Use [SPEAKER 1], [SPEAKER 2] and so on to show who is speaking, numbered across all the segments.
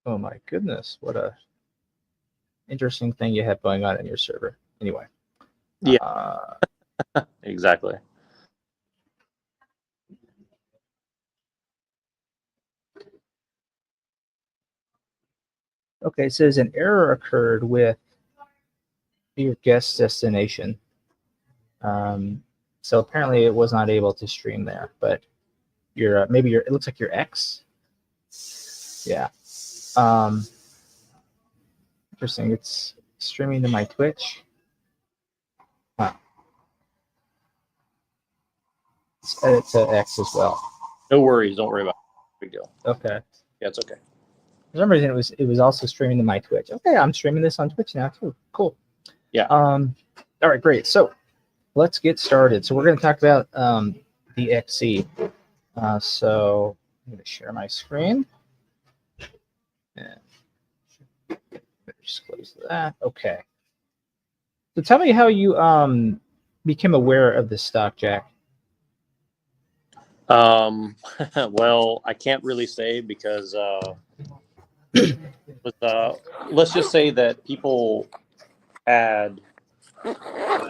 [SPEAKER 1] Oh my goodness, what a interesting thing you have going on in your server. Anyway.
[SPEAKER 2] Yeah,
[SPEAKER 1] Uh,
[SPEAKER 2] exactly.
[SPEAKER 1] okay, it says an error occurred with your guest destination. So apparently it was not able to stream there, but your maybe your it looks like your X. Yeah. Um, interesting. It's streaming to my Twitch. Huh. Let's edit to X as well.
[SPEAKER 2] No worries. Don't worry about it. Big deal.
[SPEAKER 1] Okay.
[SPEAKER 2] Yeah, it's okay.
[SPEAKER 1] For some reason it was also streaming to my Twitch. Okay, I'm streaming this on Twitch now too. Cool.
[SPEAKER 2] Yeah.
[SPEAKER 1] All right, great. So let's get started. So we're going to talk about DXC. So I'm going to share my screen. And just close that. Okay. So tell me how you became aware of this stock, Jack.
[SPEAKER 2] Well, I can't really say because let's just say that people had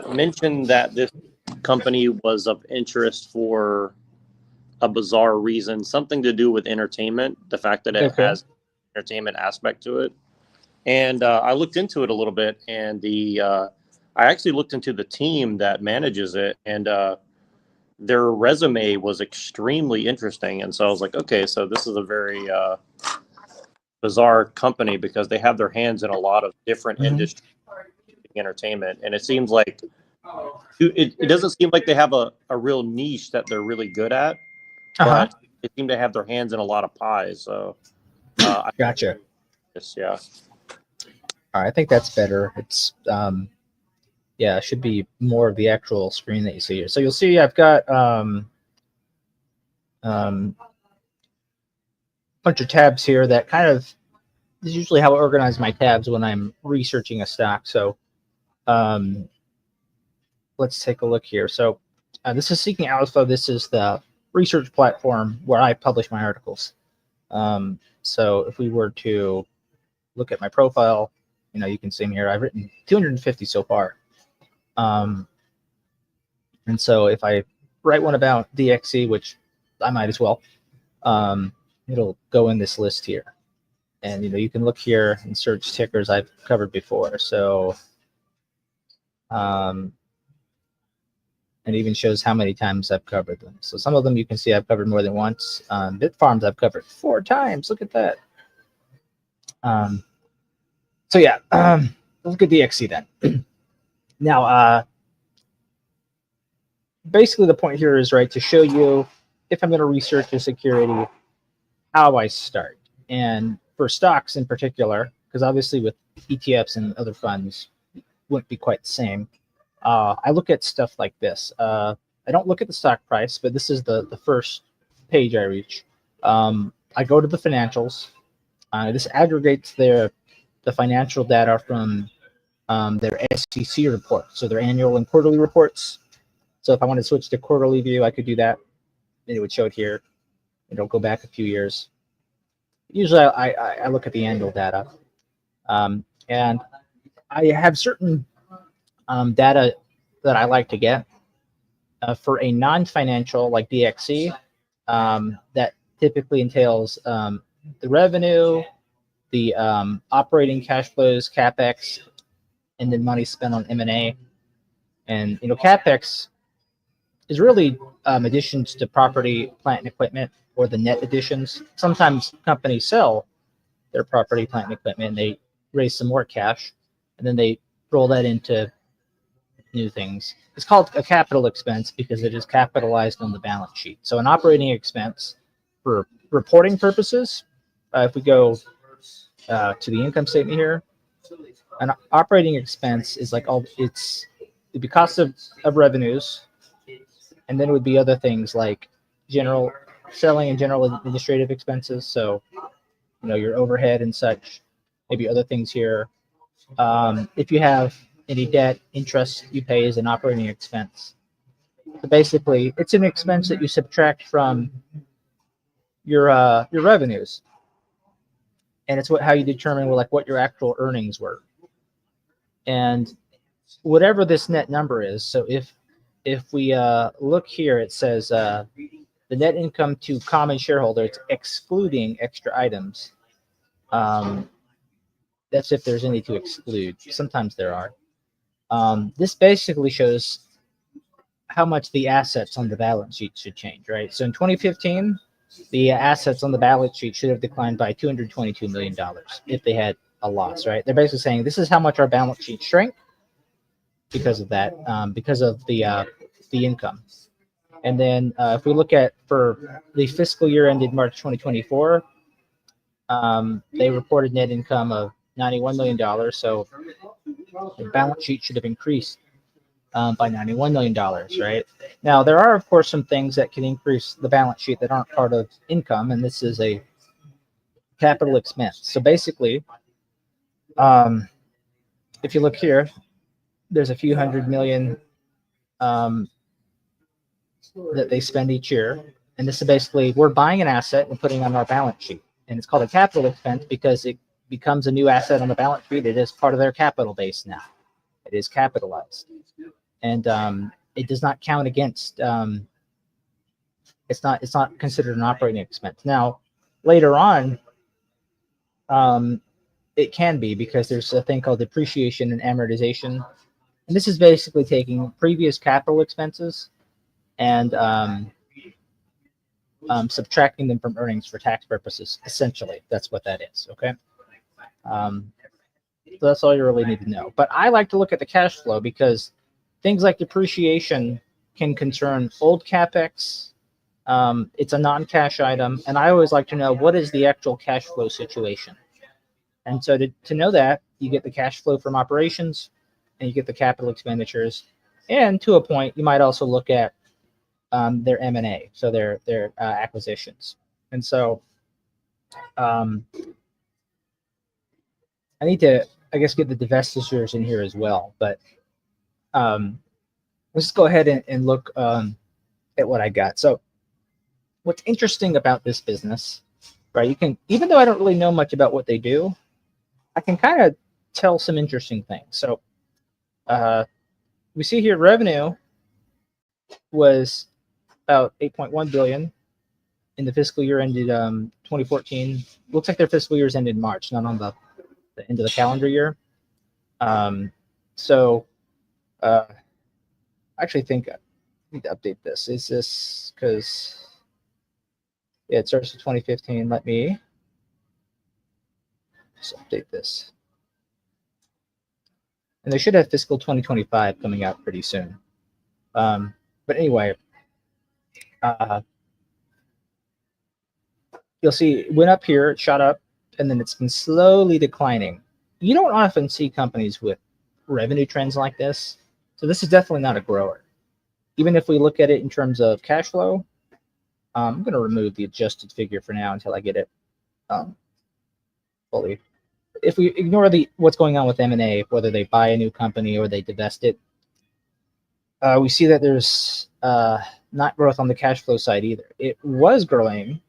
[SPEAKER 2] mentioned that this company was of interest for a bizarre reason, something to do with entertainment, the fact that it
[SPEAKER 1] Okay.
[SPEAKER 2] has entertainment aspect to it. And I looked into it a little bit, and I actually looked into the team that manages it, and their resume was extremely interesting. And so I was like, okay, so this is a very bizarre company because they have their hands in a lot of different industries, entertainment, and it seems like it doesn't seem like they have a real niche that they're really good at, but they seem to have their hands in a lot of pies. So
[SPEAKER 1] Gotcha.
[SPEAKER 2] Yeah.
[SPEAKER 1] All right, I think that's better. It's yeah, it should be more of the actual screen that you see here. So you'll see I've got bunch of tabs here that kind of this is usually how I organize my tabs when I'm researching a stock. So let's take a look here. So this is Seeking Alpha. This is the research platform where I publish my articles. So if we were to look at my profile, you can see me here. I've written 250 so far. And so if I write one about DXC, which I might as well, it'll go in this list here. And you can look here and search tickers I've covered before. So and it even shows how many times I've covered them. So some of them you can see I've covered more than once. Bitfarms I've covered 4 times. Look at that. So yeah, look at DXC then. Now, basically the point here is to show you if I'm going to research a security, how I start. And for stocks in particular, because obviously with ETFs and other funds wouldn't be quite the same. I look at stuff like this. I don't look at the stock price, but this is the first page I reach. I go to the financials. This aggregates the financial data from their SEC report, so their annual and quarterly reports. So if I want to switch to quarterly view, I could do that. It would show it here. It'll go back a few years. Usually I look at the annual data. And I have certain data that I like to get. For a non-financial like DXC, that typically entails the revenue, the operating cash flows, CapEx, and then money spent on M&A. And CapEx is really additions to property, plant, and equipment, or the net additions. Sometimes companies sell their property, plant, and equipment, and they raise some more cash, and then they roll that into new things. It's called a capital expense because it is capitalized on the balance sheet. So an operating expense for reporting purposes, if we go to the income statement here, an operating expense is like it'd be cost of revenues, and then it would be other things like general selling and general administrative expenses. So your overhead and such, maybe other things here. If you have any debt, interest you pay is an operating expense. So basically, it's an expense that you subtract from your revenues. and it's how you determine what your actual earnings were. And whatever this net number is, so if we look here, it says the net income to common shareholders excluding extra items. That's if there's any to exclude. Sometimes there are. This basically shows how much the assets on the balance sheet should change, right? So in 2015, the assets on the balance sheet should have declined by $222 million if they had a loss, right? They're basically saying this is how much our balance sheet shrank because of that, because of the income. And then if we look at for the fiscal year ended March 2024, they reported net income of $91 million. So the balance sheet should have increased by $91 million, right? Now, there are, of course, some things that can increase the balance sheet that aren't part of income, and this is a capital expense. So basically, if you look here, there's a few hundred million that they spend each year. And this is basically, we're buying an asset and putting it on our balance sheet. And it's called a capital expense because it becomes a new asset on the balance sheet. It is part of their capital base now. It is capitalized. And it does not count against, it's not considered an operating expense. Now, later on, it can be because there's a thing called depreciation and amortization. And this is basically taking previous capital expenses and subtracting them from earnings for tax purposes. Essentially, that's what that is, okay? So that's all you really need to know. But I like to look at the cash flow because things like depreciation can concern old CapEx. It's a non-cash item, and I always like to know what is the actual cash flow situation. And so to know that, you get the cash flow from operations, and you get the capital expenditures, and to a point, you might also look at their M&A, so their acquisitions. And so I need to, I guess, get the divestitures in here as well, but let's go ahead and look at what I got. So what's interesting about this business, right? You can, even though I don't really know much about what they do, I can kind of tell some interesting things. So we see here revenue was about 8.1 billion in the fiscal year ended 2014. Looks like their fiscal years ended in March, not on the end of the calendar year. So I actually think I need to update this. Is this because it starts with 2015? Let me just update this. And they should have fiscal 2025 coming out pretty soon. But anyway, you'll see it went up here, it shot up, and then it's been slowly declining. You don't often see companies with revenue trends like this. So this is definitely not a grower. Even if we look at it in terms of cash flow, I'm going to remove the adjusted figure for now until I get it fully. If we ignore what's going on with M&A, whether they buy a new company or they divest it, we see that there's not growth on the cash flow side either. It was growing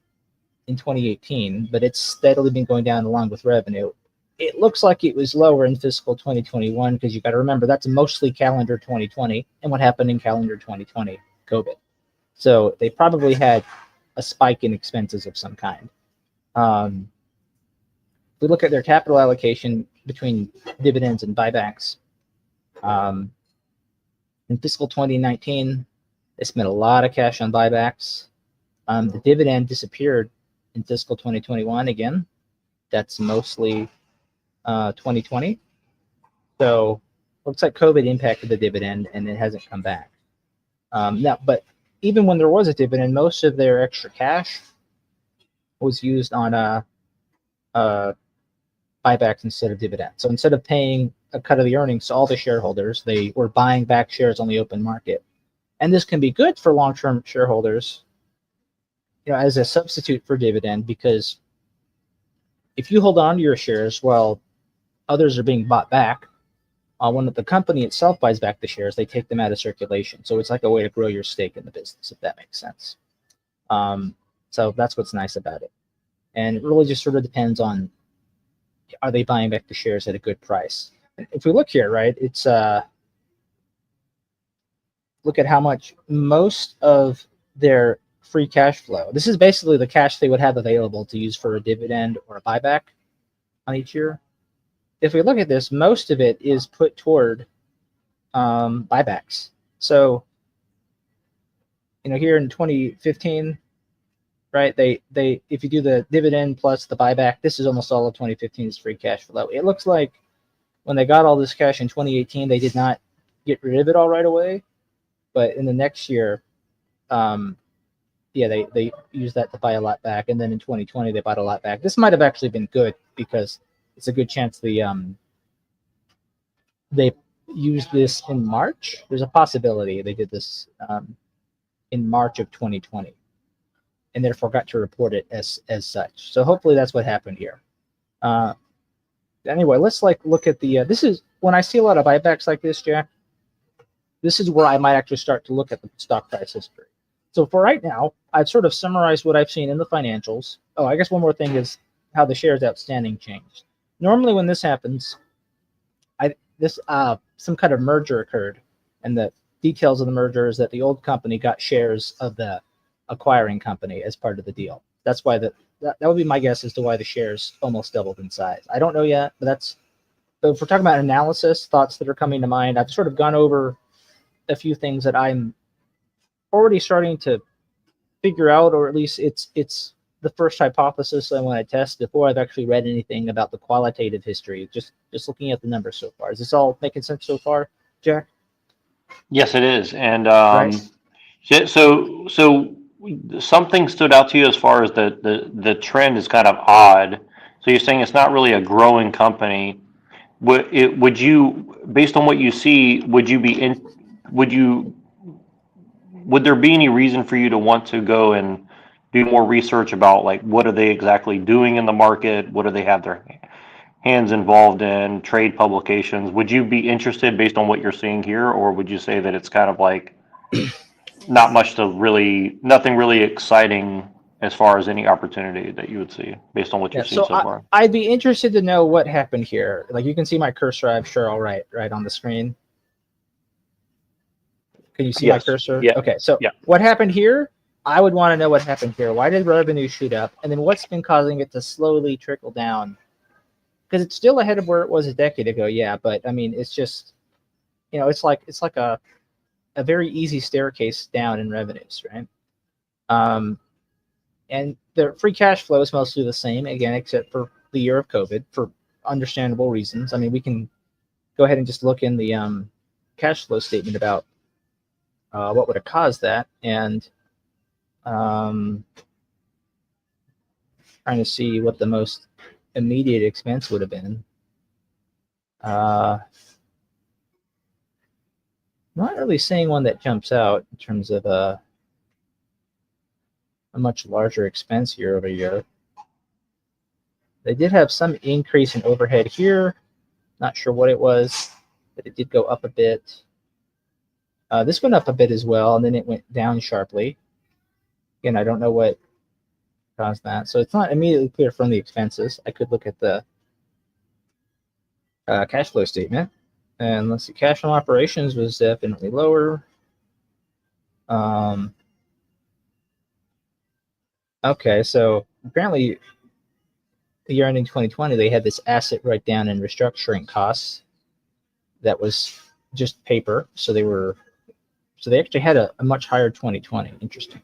[SPEAKER 1] in 2018, but it's steadily been going down along with revenue. It looks like it was lower in fiscal 2021 because you got to remember that's mostly calendar 2020 and what happened in calendar 2020, COVID. So they probably had a spike in expenses of some kind. If we look at their capital allocation between dividends and buybacks, in fiscal 2019, they spent a lot of cash on buybacks. The dividend disappeared in fiscal 2021 again. That's mostly 2020. So looks like COVID impacted the dividend and it hasn't come back. Now, but even when there was a dividend, most of their extra cash was used on buybacks instead of dividends. So instead of paying a cut of the earnings to all the shareholders, they were buying back shares on the open market. And this can be good for long-term shareholders, as a substitute for dividend, because if you hold on to your shares while others are being bought back, when the company itself buys back the shares, they take them out of circulation. So it's like a way to grow your stake in the business, if that makes sense. So that's what's nice about it. And it really just sort of depends on are they buying back the shares at a good price? And if we look here, right, it's look at how much most of their free cash flow. This is basically the cash they would have available to use for a dividend or a buyback on each year. If we look at this, most of it is put toward buybacks. So, here in 2015, right, they if you do the dividend plus the buyback, this is almost all of 2015's free cash flow. It looks like when they got all this cash in 2018, they did not get rid of it all right away, but in the next year, they used that to buy a lot back, and then in 2020 they bought a lot back. This might have actually been good because it's a good chance they used this in March. There's a possibility they did this in March of 2020, and therefore got to report it as such. So hopefully that's what happened here. Anyway, let's look at the. This is when I see a lot of buybacks like this, Jack. This is where I might actually start to look at the stock price history. So for right now, I've sort of summarized what I've seen in the financials. Oh, I guess one more thing is how the shares outstanding changed. Normally when this happens, some kind of merger occurred, and the details of the merger is that the old company got shares of the acquiring company as part of the deal. That's why that would be my guess as to why the shares almost doubled in size. I don't know yet, but if we're talking about analysis, thoughts that are coming to mind, I've sort of gone over a few things that I'm already starting to figure out, or at least it's the first hypothesis I want to test before I've actually read anything about the qualitative history. Just looking at the numbers so far. Is this all making sense so far, Jack?
[SPEAKER 3] Yes, it is. And
[SPEAKER 1] Right.
[SPEAKER 3] so something stood out to you as far as the trend is kind of odd. So you're saying it's not really a growing company. Would you, based on what you see, would there be any reason for you to want to go and do more research about, like, what are they exactly doing in the market? What do they have their hands involved in, trade publications? Would you be interested based on what you're seeing here, or would you say that it's kind of like nothing really exciting as far as any opportunity that you would see based on what you've seen so far?
[SPEAKER 1] I'd be interested to know what happened here. Like, you can see my cursor, I'm sure, all right on the screen. Can you see my cursor?
[SPEAKER 3] Yeah.
[SPEAKER 1] Okay, so
[SPEAKER 3] yeah.
[SPEAKER 1] What happened here? I would want to know what happened here. Why did revenue shoot up? And then what's been causing it to slowly trickle down? Because it's still ahead of where it was a decade ago, yeah. But I mean, it's just, it's like a very easy staircase down in revenues, right? And the free cash flow is mostly the same, again, except for the year of COVID, for understandable reasons. I mean, we can go ahead and just look in the cash flow statement about what would have caused that, and trying to see what the most immediate expense would have been. Not really seeing one that jumps out in terms of a much larger expense year over year. They did have some increase in overhead here. Not sure what it was, but it did go up a bit. This went up a bit as well, and then it went down sharply. Again, I don't know what caused that. So it's not immediately clear from the expenses. I could look at the cash flow statement. And let's see, cash from operations was definitely lower. Okay, so apparently the year ending 2020, they had this asset write-down and restructuring costs that was just paper. So they actually had a much higher 2020. Interesting.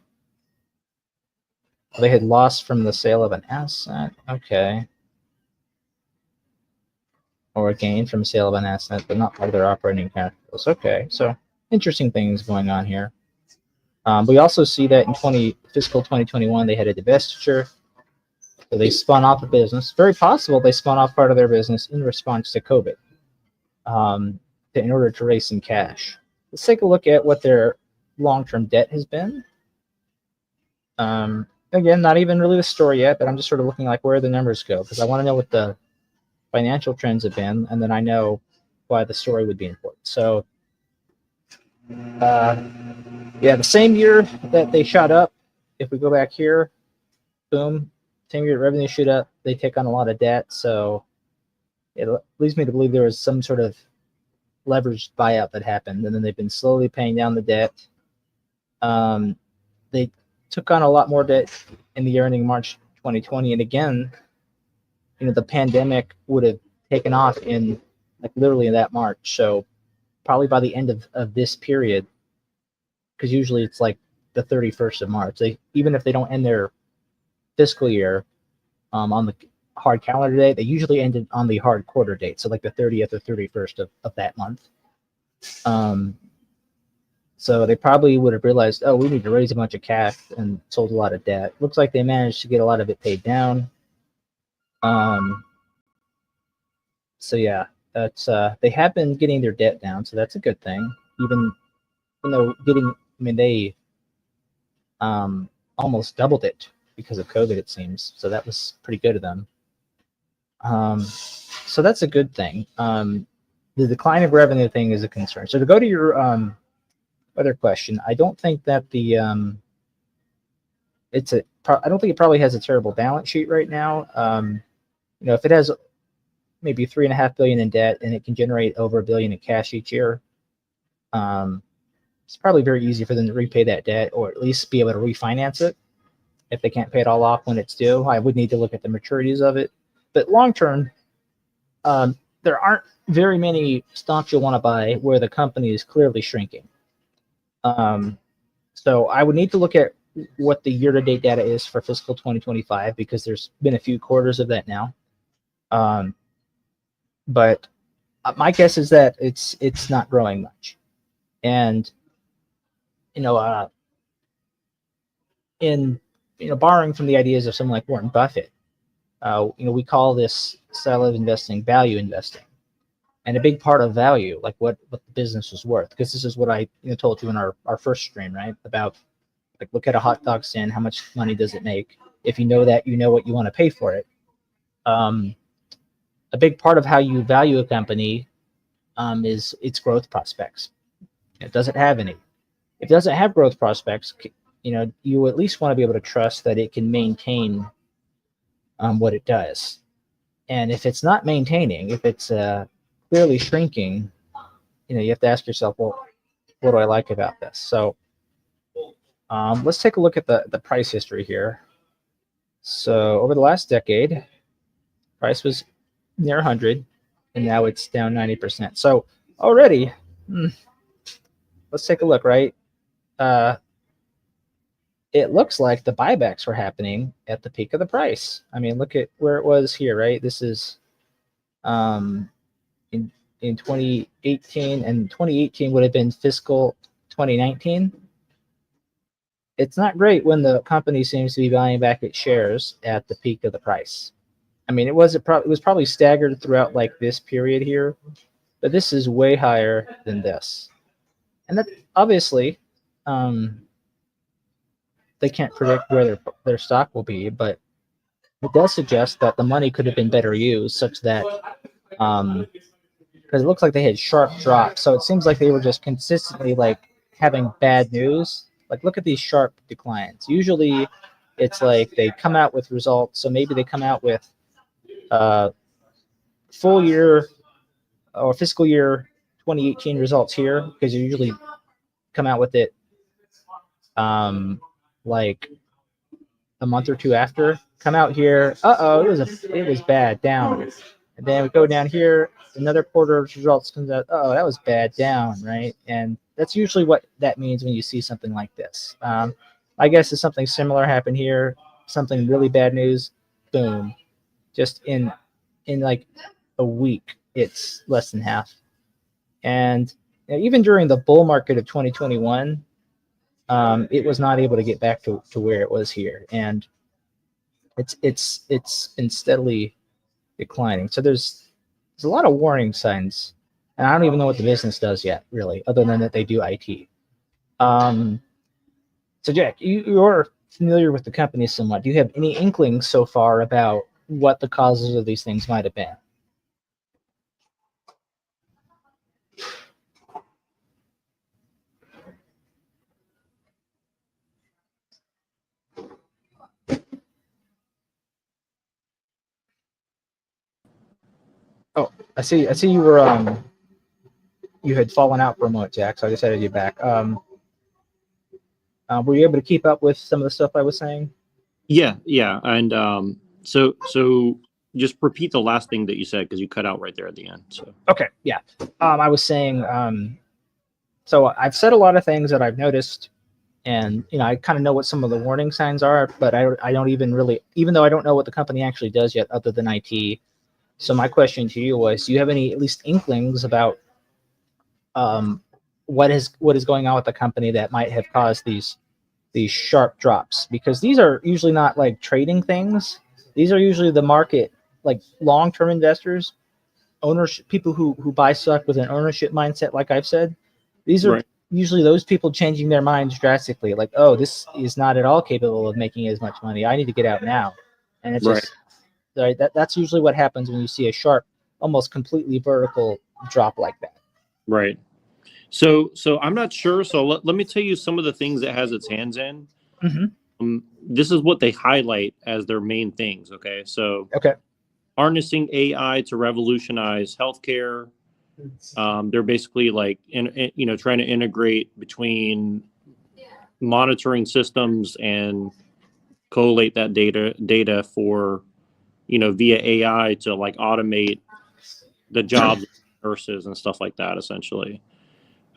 [SPEAKER 1] They had lost from the sale of an asset. Okay. Or a gain from sale of an asset, but not part of their operating cash flows. Okay, so interesting things going on here. We also see that in fiscal 2021, they had a divestiture. So they spun off a business. Very possible they spun off part of their business in response to COVID in order to raise some cash. Let's take a look at what their long-term debt has been. Again, not even really the story yet, but I'm just sort of looking like where the numbers go, because I want to know what the financial trends have been, and then I know why the story would be important. So, yeah, the same year that they shot up, if we go back here, boom, same year revenue shoot up, they take on a lot of debt. So it leads me to believe there was some sort of leveraged buyout that happened, and then they've been slowly paying down the debt. They took on a lot more debt in the year ending March 2020, and again, the pandemic would have taken off in like literally in that March. So probably by the end of this period, because usually it's like the 31st of March. They, even if they don't end their fiscal year on the hard calendar date, they usually end it on the hard quarter date. So like the 30th or 31st of that month. So they probably would have realized, oh, we need to raise a bunch of cash, and sold a lot of debt. Looks like they managed to get a lot of it paid down. So yeah, that's they have been getting their debt down, so that's a good thing. Even though they almost doubled it because of COVID, it seems. So that was pretty good of them. So that's a good thing. The decline of revenue thing is a concern. So to go to your other question, I don't think that I don't think it probably has a terrible balance sheet right now. If it has maybe $3.5 billion in debt and it can generate over $1 billion in cash each year, it's probably very easy for them to repay that debt, or at least be able to refinance it if they can't pay it all off when it's due. I would need to look at the maturities of it. But long term, there aren't very many stocks you'll want to buy where the company is clearly shrinking. So I would need to look at what the year-to-date data is for fiscal 2025, because there's been a few quarters of that now. But my guess is that it's not growing much. And borrowing from the ideas of someone like Warren Buffett, we call this style of investing value investing. And a big part of value, like what the business is worth, because this is what I told you in our first stream, right? About like, look at a hot dog stand, how much money does it make? If you know that, you know what you want to pay for it. A big part of how you value a company is its growth prospects. It doesn't have any. If it doesn't have growth prospects, you at least want to be able to trust that it can maintain what it does. And if it's not maintaining, if it's clearly shrinking, you have to ask yourself, well, what do I like about this? So let's take a look at the price history here. So over the last decade, price was near 100, and now it's down 90%. So already, let's take a look, right? It looks like the buybacks were happening at the peak of the price. I mean, look at where it was here, right? This is in 2018, and 2018 would have been fiscal 2019. It's not great when the company seems to be buying back its shares at the peak of the price. I mean, it was probably staggered throughout like this period here, but this is way higher than this. And that obviously, they can't predict where their stock will be, but it does suggest that the money could have been better used, such that because it looks like they had sharp drops. So it seems like they were just consistently like having bad news. Like, look at these sharp declines. Usually it's like they come out with results. So maybe they come out with full year or fiscal year 2018 results here, because you usually come out with it like a month or two after. Come out here, it was bad, down. And then we go down here, another quarter of results comes out, that was bad, down, right? And that's usually what that means when you see something like this. I guess if something similar happened here, something really bad news, boom, just in like a week, it's less than half. And even during the bull market of 2021, it was not able to get back to where it was here, and it's been steadily declining. So there's a lot of warning signs, and I don't even know what the business does yet, really, other than that they do IT. So Jack, you're familiar with the company somewhat. Do you have any inklings so far about what the causes of these things might have been? Oh, I see. I see you were you had fallen out for a moment, Jack. So I just added you back. Were you able to keep up with some of the stuff I was saying?
[SPEAKER 2] Yeah, and so just repeat the last thing that you said because you cut out right there at the end. So
[SPEAKER 1] Okay, yeah. I was saying. So I've said a lot of things that I've noticed, and I kind of know what some of the warning signs are, but I don't even really, even though I don't know what the company actually does yet, other than IT. So my question to you was, do you have any at least inklings about what is going on with the company that might have caused these sharp drops? Because these are usually not like trading things. These are usually the market, like long-term investors, ownership, people who buy stock with an ownership mindset, like I've said. These are
[SPEAKER 2] right.
[SPEAKER 1] usually those people changing their minds drastically, like, oh, this is not at all capable of making as much money. I need to get out now. And it's
[SPEAKER 2] Right.
[SPEAKER 1] just right, that's usually what happens when you see a sharp, almost completely vertical drop like that.
[SPEAKER 2] Right. So I'm not sure. So let me tell you some of the things it has its hands in. This is what they highlight as their main things. Okay. So
[SPEAKER 1] Okay.
[SPEAKER 2] harnessing AI to revolutionize healthcare. They're basically like, trying to integrate between monitoring systems and collate that data for, via AI to like automate the jobs of nurses and stuff like that, essentially.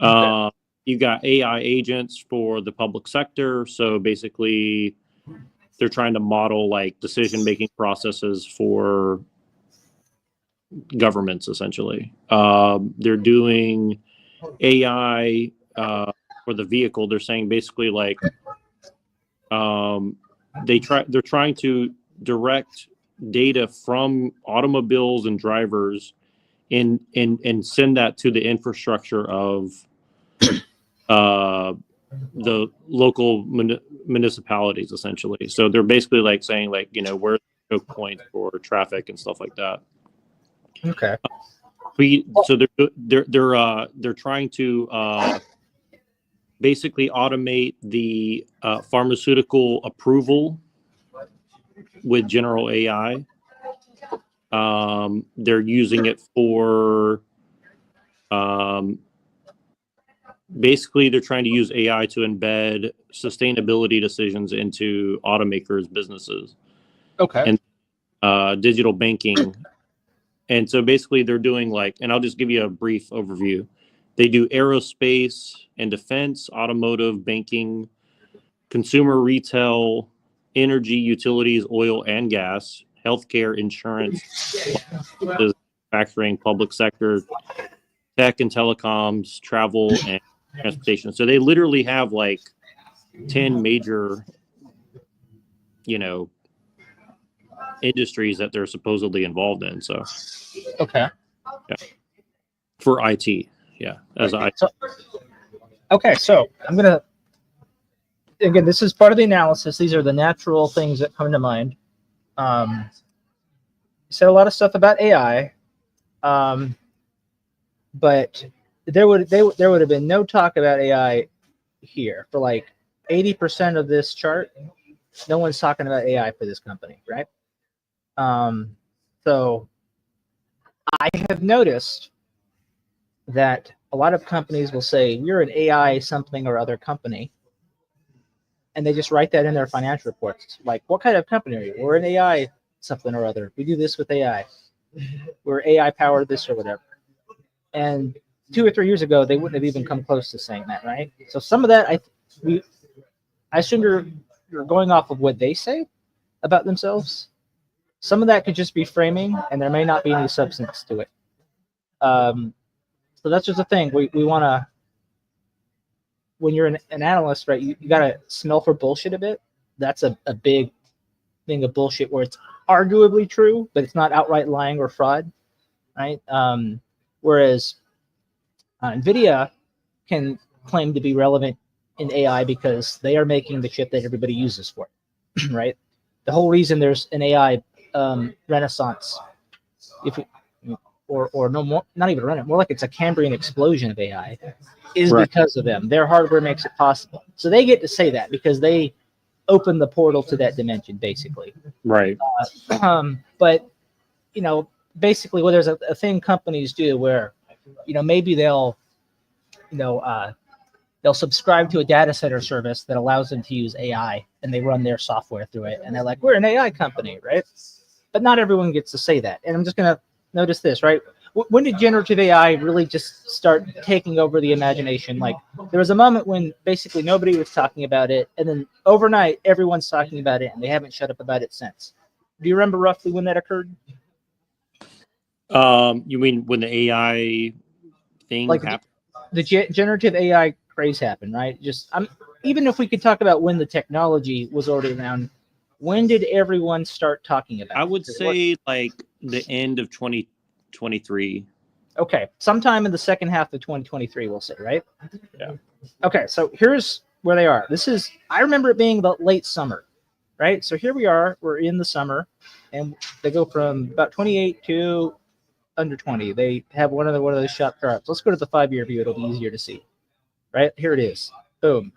[SPEAKER 1] Okay.
[SPEAKER 2] You got AI agents for the public sector. So basically, they're trying to model like decision-making processes for governments, essentially. They're doing AI for the vehicle. They're saying basically like they're trying to direct data from automobiles and drivers and send that to the infrastructure of the local municipalities, essentially. So they're basically like saying like, where choke points for traffic and stuff like that.
[SPEAKER 1] Okay.
[SPEAKER 2] So they're trying to basically automate the pharmaceutical approval with general AI. They're using it for basically they're trying to use AI to embed sustainability decisions into automakers' businesses.
[SPEAKER 1] Okay.
[SPEAKER 2] And digital banking. And so basically they're doing like, and I'll just give you a brief overview. They do aerospace and defense, automotive, banking, consumer retail, energy, utilities, oil and gas, healthcare, insurance, manufacturing, public sector, tech and telecoms, travel and transportation. So they literally have like 10 major, industries that they're supposedly involved in. So,
[SPEAKER 1] Okay.
[SPEAKER 2] yeah, for IT, yeah, as I.
[SPEAKER 1] Okay, so I'm gonna again. This is part of the analysis. These are the natural things that come to mind. You said a lot of stuff about AI, but there would have been no talk about AI here for like 80% of this chart. No one's talking about AI for this company, right? So I have noticed that a lot of companies will say we're an AI something or other company, and they just write that in their financial reports. Like, what kind of company are you? We're an AI something or other. We do this with AI. We're AI powered this or whatever. And 2 or 3 years ago, they wouldn't have even come close to saying that, right? So some of that, I assume you're going off of what they say about themselves. Some of that could just be framing, and there may not be any substance to it. So that's just the thing. We want to, when you're an analyst, right, you got to smell for bullshit a bit. That's a big thing of bullshit where it's arguably true, but it's not outright lying or fraud, right? Whereas NVIDIA can claim to be relevant in AI because they are making the chip that everybody uses for it, right? The whole reason there's an AI renaissance, or no more, not even renaissance, more like it's a Cambrian explosion of AI, is
[SPEAKER 2] Right.
[SPEAKER 1] because of them. Their hardware makes it possible. So they get to say that because they open the portal to that dimension, basically.
[SPEAKER 2] Right.
[SPEAKER 1] But basically, well, there's a thing companies do where, maybe they'll subscribe to a data center service that allows them to use AI, and they run their software through it, and they're like, we're an AI company, right? But not everyone gets to say that. And I'm just going to notice this, right? When did generative AI really just start taking over the imagination? Like, there was a moment when basically nobody was talking about it, and then overnight everyone's talking about it, and they haven't shut up about it since. Do you remember roughly when that occurred?
[SPEAKER 2] You mean when the AI thing happened?
[SPEAKER 1] The generative AI craze happened, right? Even if we could talk about when the technology was already around, when did everyone start talking about it?
[SPEAKER 2] I would say like the end of 2023.
[SPEAKER 1] Okay, sometime in the second half of 2023, we'll say, right?
[SPEAKER 2] Yeah.
[SPEAKER 1] Okay, so here's where they are. I remember it being about late summer, right? So here we are, we're in the summer, and they go from about 28 to under 20. They have one of those shot charts. Let's go to the 5-year view. It'll be easier to see. Right? Here it is. Boom.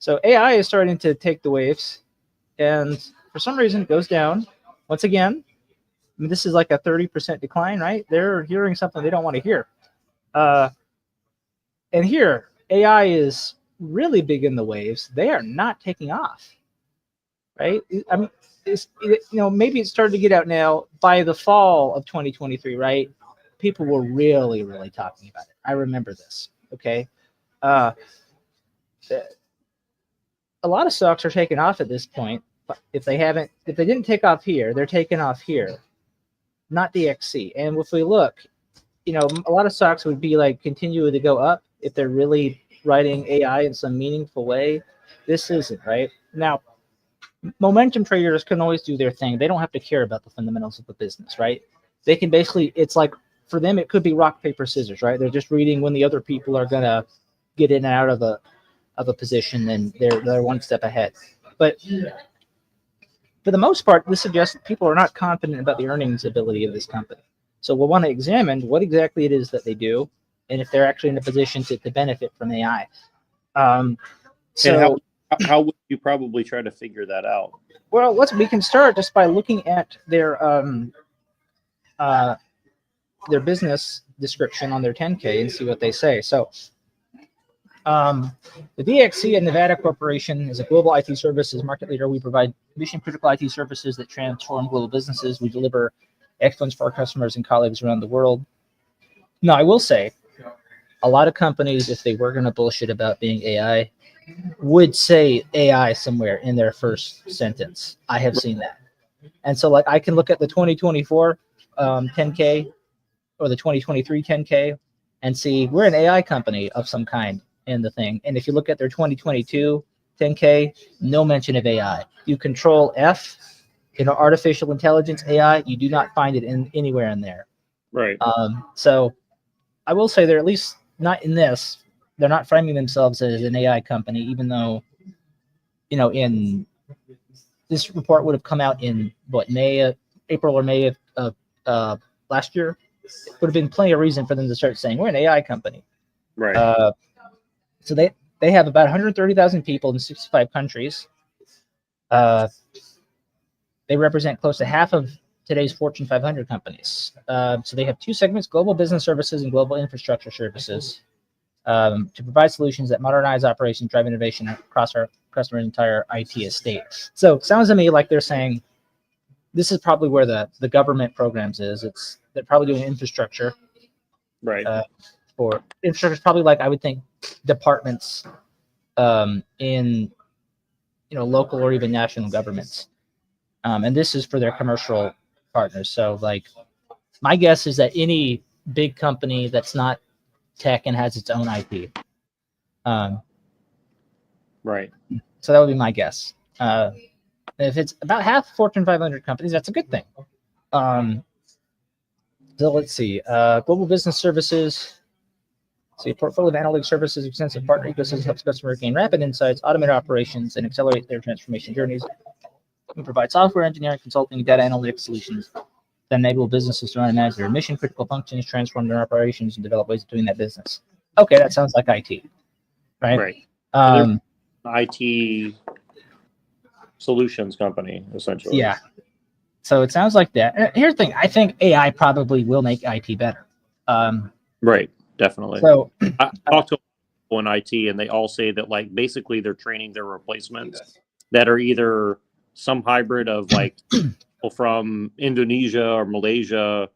[SPEAKER 1] So AI is starting to take the waves, and for some reason it goes down. Once again, I mean, this is like a 30% decline, right? They're hearing something they don't want to hear. And here, AI is really big in the waves. They are not taking off, right? I mean, maybe it started to get out now. By the fall of 2023, right? People were really, really talking about it. I remember this, okay? A lot of stocks are taking off at this point. But if they didn't take off here, they're taking off here, not DXC. And if we look, a lot of stocks would be like continuing to go up if they're really writing AI in some meaningful way. This isn't, right? Now, momentum traders can always do their thing. They don't have to care about the fundamentals of the business, right? They can basically, it's like, for them, it could be rock, paper, scissors, right? They're just reading when the other people are going to get in and out of a position, and they're one step ahead. But for the most part, this suggests that people are not confident about the earnings ability of this company. So we'll want to examine what exactly it is that they do, and if they're actually in a position to benefit from AI.
[SPEAKER 2] So how would you probably try to figure that out?
[SPEAKER 1] Well, we can start just by looking at their business description on their 10K and see what they say. So the DXC and Nevada Corporation is a global IT services market leader. We provide mission-critical IT services that transform global businesses. We deliver excellence for our customers and colleagues around the world. Now, I will say, a lot of companies, if they were going to bullshit about being AI, would say AI somewhere in their first sentence. I have seen that. And so, like, I can look at the 2024 10K or the 2023 10K and see we're an AI company of some kind in the thing. And if you look at their 2022 10K, no mention of AI. You control F, artificial intelligence, AI, you do not find it anywhere in there.
[SPEAKER 2] Right.
[SPEAKER 1] So I will say they're at least not in this. They're not framing themselves as an AI company, even though, in this report would have come out in April or May of last year. It would have been plenty of reason for them to start saying we're an AI company.
[SPEAKER 2] Right.
[SPEAKER 1] So they have about 130,000 people in 65 countries. They represent close to half of today's Fortune 500 companies. So they have two segments: global business services and global infrastructure services, to provide solutions that modernize operations, drive innovation across our customer's entire IT estate. So it sounds to me like they're saying this is probably where the government programs is. They're probably doing infrastructure.
[SPEAKER 2] Right.
[SPEAKER 1] For infrastructure is probably like, I would think, departments in local or even national governments. And this is for their commercial partners. So, like, my guess is that any big company that's not tech and has its own IP.
[SPEAKER 2] Right.
[SPEAKER 1] So that would be my guess. If it's about half Fortune 500 companies, that's a good thing. So let's see. Global business services. So a portfolio of analytic services, extensive partner ecosystem helps customers gain rapid insights, automate operations, and accelerate their transformation journeys. We provide software engineering, consulting, and data analytics solutions that enable businesses to run and manage their mission-critical functions, transform their operations, and develop ways of doing that business. Okay, that sounds like IT, right?
[SPEAKER 2] IT solutions company, essentially.
[SPEAKER 1] Yeah. So it sounds like that. Here's the thing: I think AI probably will make IT better.
[SPEAKER 2] Right, definitely.
[SPEAKER 1] So
[SPEAKER 2] I talked to people in IT, and they all say that like basically they're training their replacements that are either some hybrid of like people from Indonesia or Malaysia,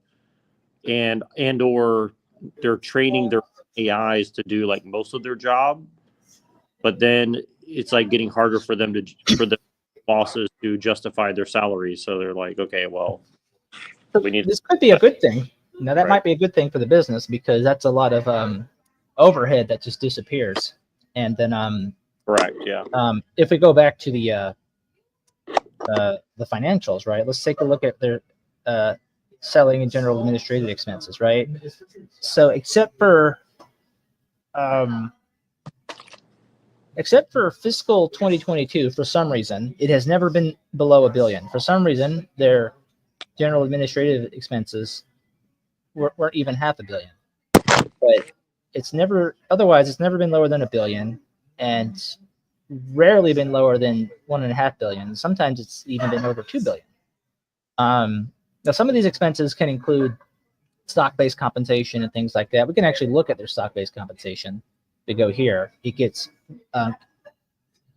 [SPEAKER 2] and or they're training their AIs to do like most of their job, but then it's like getting harder for them to for the bosses to justify their salaries. So they're like, okay, well, we need
[SPEAKER 1] this could be a good thing. Now that
[SPEAKER 2] Right.
[SPEAKER 1] might be a good thing for the business because that's a lot of overhead that just disappears. And then
[SPEAKER 2] correct, yeah,
[SPEAKER 1] if we go back to the financials, right? Let's take a look at their selling and general administrative expenses, right? So except for fiscal 2022, for some reason, it has never been below $1 billion. For some reason, their general administrative expenses weren't even $500 million. But it's never been lower than $1 billion, and rarely been lower than $1.5 billion. Sometimes it's even been over $2 billion. Now, some of these expenses can include stock-based compensation and things like that. We can actually look at their stock-based compensation. We go here. It gets well.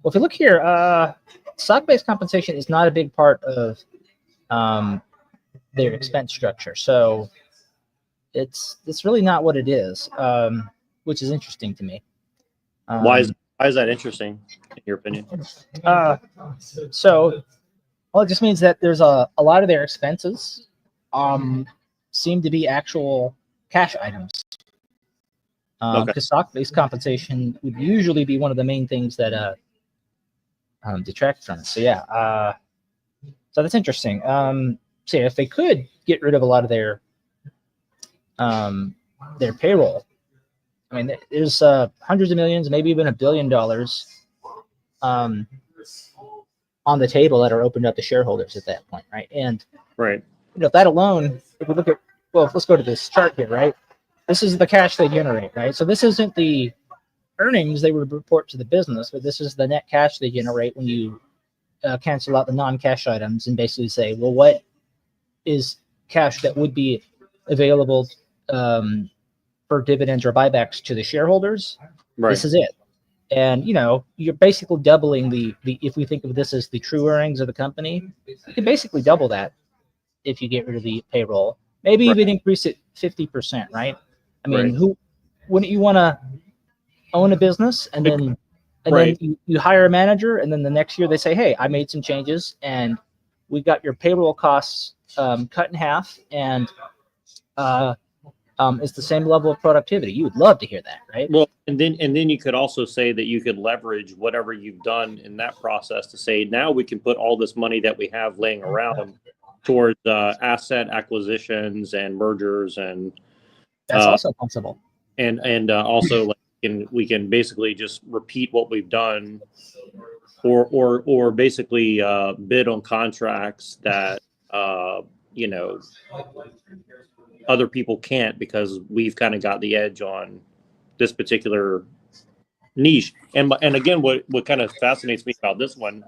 [SPEAKER 1] If you look here, stock-based compensation is not a big part of their expense structure. So it's really not what it is, which is interesting to me.
[SPEAKER 2] why is that interesting in your opinion?
[SPEAKER 1] So, well, it just means that there's a lot of their expenses seem to be actual cash items.
[SPEAKER 2] Okay.
[SPEAKER 1] Because stock-based compensation would usually be one of the main things that detract from it. So yeah, so that's interesting. So yeah, if they could get rid of a lot of their payroll, I mean, there's hundreds of millions, maybe even $1 billion on the table that are opened up to shareholders at that point, right? And
[SPEAKER 2] Right.
[SPEAKER 1] if that alone, if we look at, well, let's go to this chart here, right? This is the cash they generate, right? So this isn't the earnings they would report to the business, but this is the net cash they generate when you cancel out the non-cash items and basically say, well, what is cash that would be available for dividends or buybacks to the shareholders?
[SPEAKER 2] Right.
[SPEAKER 1] This is it. And you're basically doubling the if we think of this as the true earnings of the company, you can basically double that if you get rid of the payroll. Maybe
[SPEAKER 2] Right.
[SPEAKER 1] even increase it 50%, right? I mean,
[SPEAKER 2] Right.
[SPEAKER 1] who wouldn't you want to own a business and then
[SPEAKER 2] Right.
[SPEAKER 1] you hire a manager and then the next year they say, hey, I made some changes and we got your payroll costs cut in half and it's the same level of productivity. You would love to hear that, right?
[SPEAKER 2] Well, and then you could also say that you could leverage whatever you've done in that process to say now we can put all this money that we have laying around towards asset acquisitions and mergers, and
[SPEAKER 1] That's also possible.
[SPEAKER 2] and also like we can basically just repeat what we've done, or basically bid on contracts that other people can't because we've kind of got the edge on this particular niche. And again, what kind of fascinates me about this one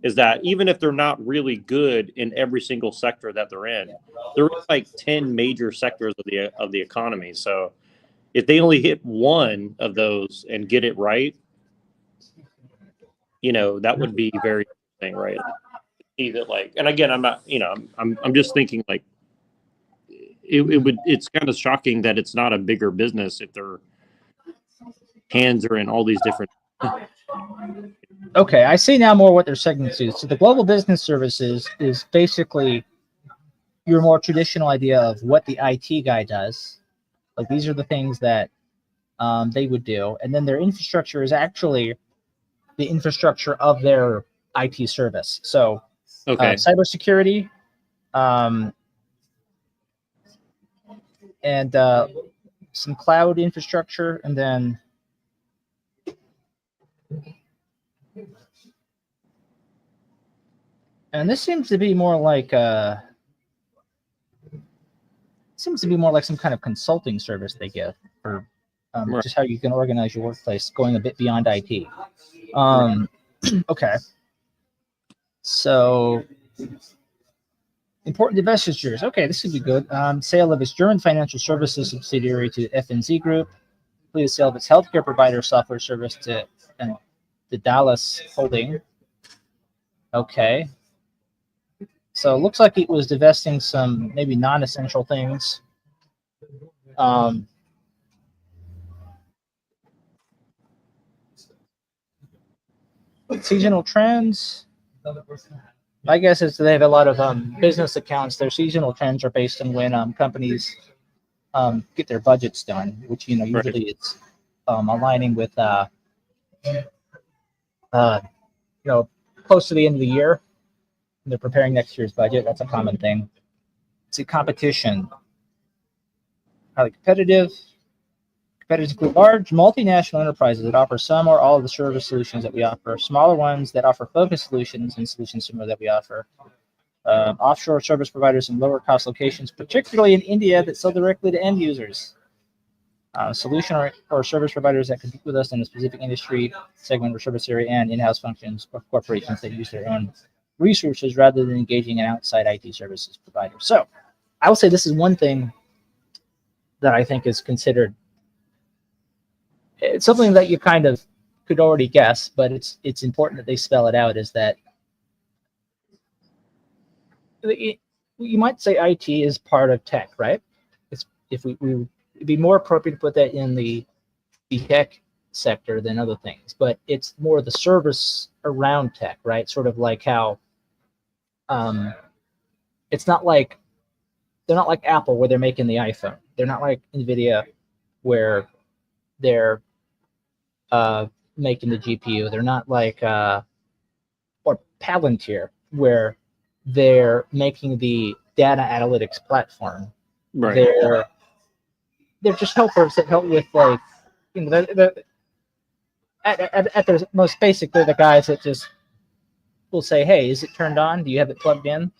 [SPEAKER 2] is that even if they're not really good in every single sector that they're in, there are like 10 major sectors of the economy. So if they only hit one of those and get it right, that would be very interesting, right? See that, like, and again, I'm not, I'm just thinking like it's kind of shocking that it's not a bigger business if their hands are in all these different.
[SPEAKER 1] Okay, I see now more what their segments do. So the global business services is basically your more traditional idea of what the IT guy does. Like these are the things that they would do, and then their infrastructure is actually the infrastructure of their IT service. So
[SPEAKER 2] Okay.
[SPEAKER 1] Cybersecurity, and some cloud infrastructure, and then this seems to be more like some kind of consulting service they give for
[SPEAKER 2] Right.
[SPEAKER 1] just how you can organize your workplace, going a bit beyond IT. Okay, so Important divestitures. Okay, this would be good. Sale of its German financial services subsidiary to FNZ Group. Completed sale of its healthcare provider software service to the Dallas Holding. Okay. So it looks like it was divesting some maybe non-essential things. Seasonal trends. My guess is they have a lot of business accounts. Their seasonal trends are based on when companies get their budgets done, which usually it's aligning with close to the end of the year. They're preparing next year's budget. That's a common thing. It's a competition. Highly competitive. Competitors include large multinational enterprises that offer some or all of the service solutions that we offer, smaller ones that offer focused solutions and solutions similar that we offer, offshore service providers in lower cost locations, particularly in India, that sell directly to end users. Solution or service providers that compete with us in a specific industry, segment, or service area, and in-house functions or corporations that use their own resources rather than engaging an outside IT services provider. So I will say this is one thing that I think is considered. It's something that you kind of could already guess, but it's important that they spell it out, is that you might say IT is part of tech, right? It'd be more appropriate to put that in the tech sector than other things, but it's more the service around tech, right? Sort of like how it's not like they're not like Apple where they're making the iPhone. They're not like NVIDIA where they're making the GPU. They're not like or Palantir where they're making the data analytics platform.
[SPEAKER 2] Right.
[SPEAKER 1] They're just helpers that help with, like, at their most basic, they're the guys that just will say, hey, is it turned on? Do you have it plugged in?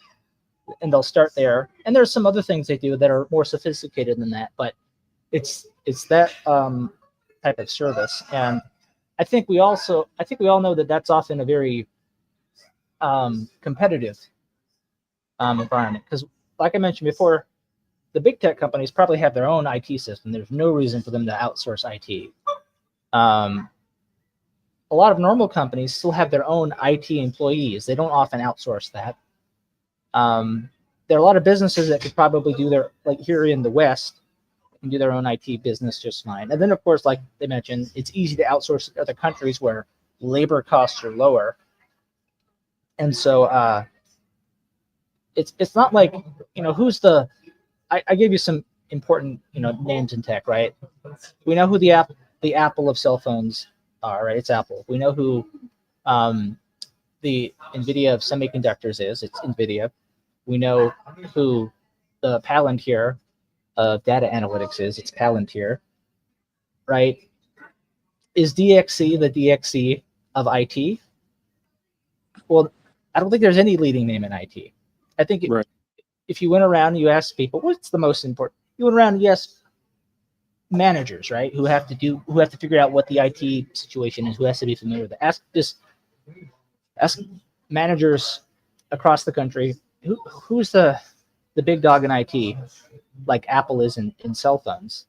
[SPEAKER 1] And they'll start there. And there's some other things they do that are more sophisticated than that, but it's that type of service. And I think we all know that that's often a very competitive environment, because like I mentioned before, the big tech companies probably have their own IT system. There's no reason for them to outsource IT. A lot of normal companies still have their own IT employees. They don't often outsource that. There are a lot of businesses that could probably do their, like here in the West, and do their own IT business just fine. And then, of course, like they mentioned, it's easy to outsource to other countries where labor costs are lower. And so it's not like, who's the, I gave you some important, names in tech, right? We know who the Apple of cell phones are, right? It's Apple. We know who the NVIDIA of semiconductors is. It's NVIDIA. We know who the Palantir of data analytics is. It's Palantir, right? Is DXC the DXC of IT? Well, I don't think there's any leading name in IT. I think if you went around and you asked people, what's the most important? You went around and you asked managers, right? Who have to figure out what the IT situation is, who has to be familiar with it. Ask managers across the country, who's the big dog in IT, like Apple is in cell phones.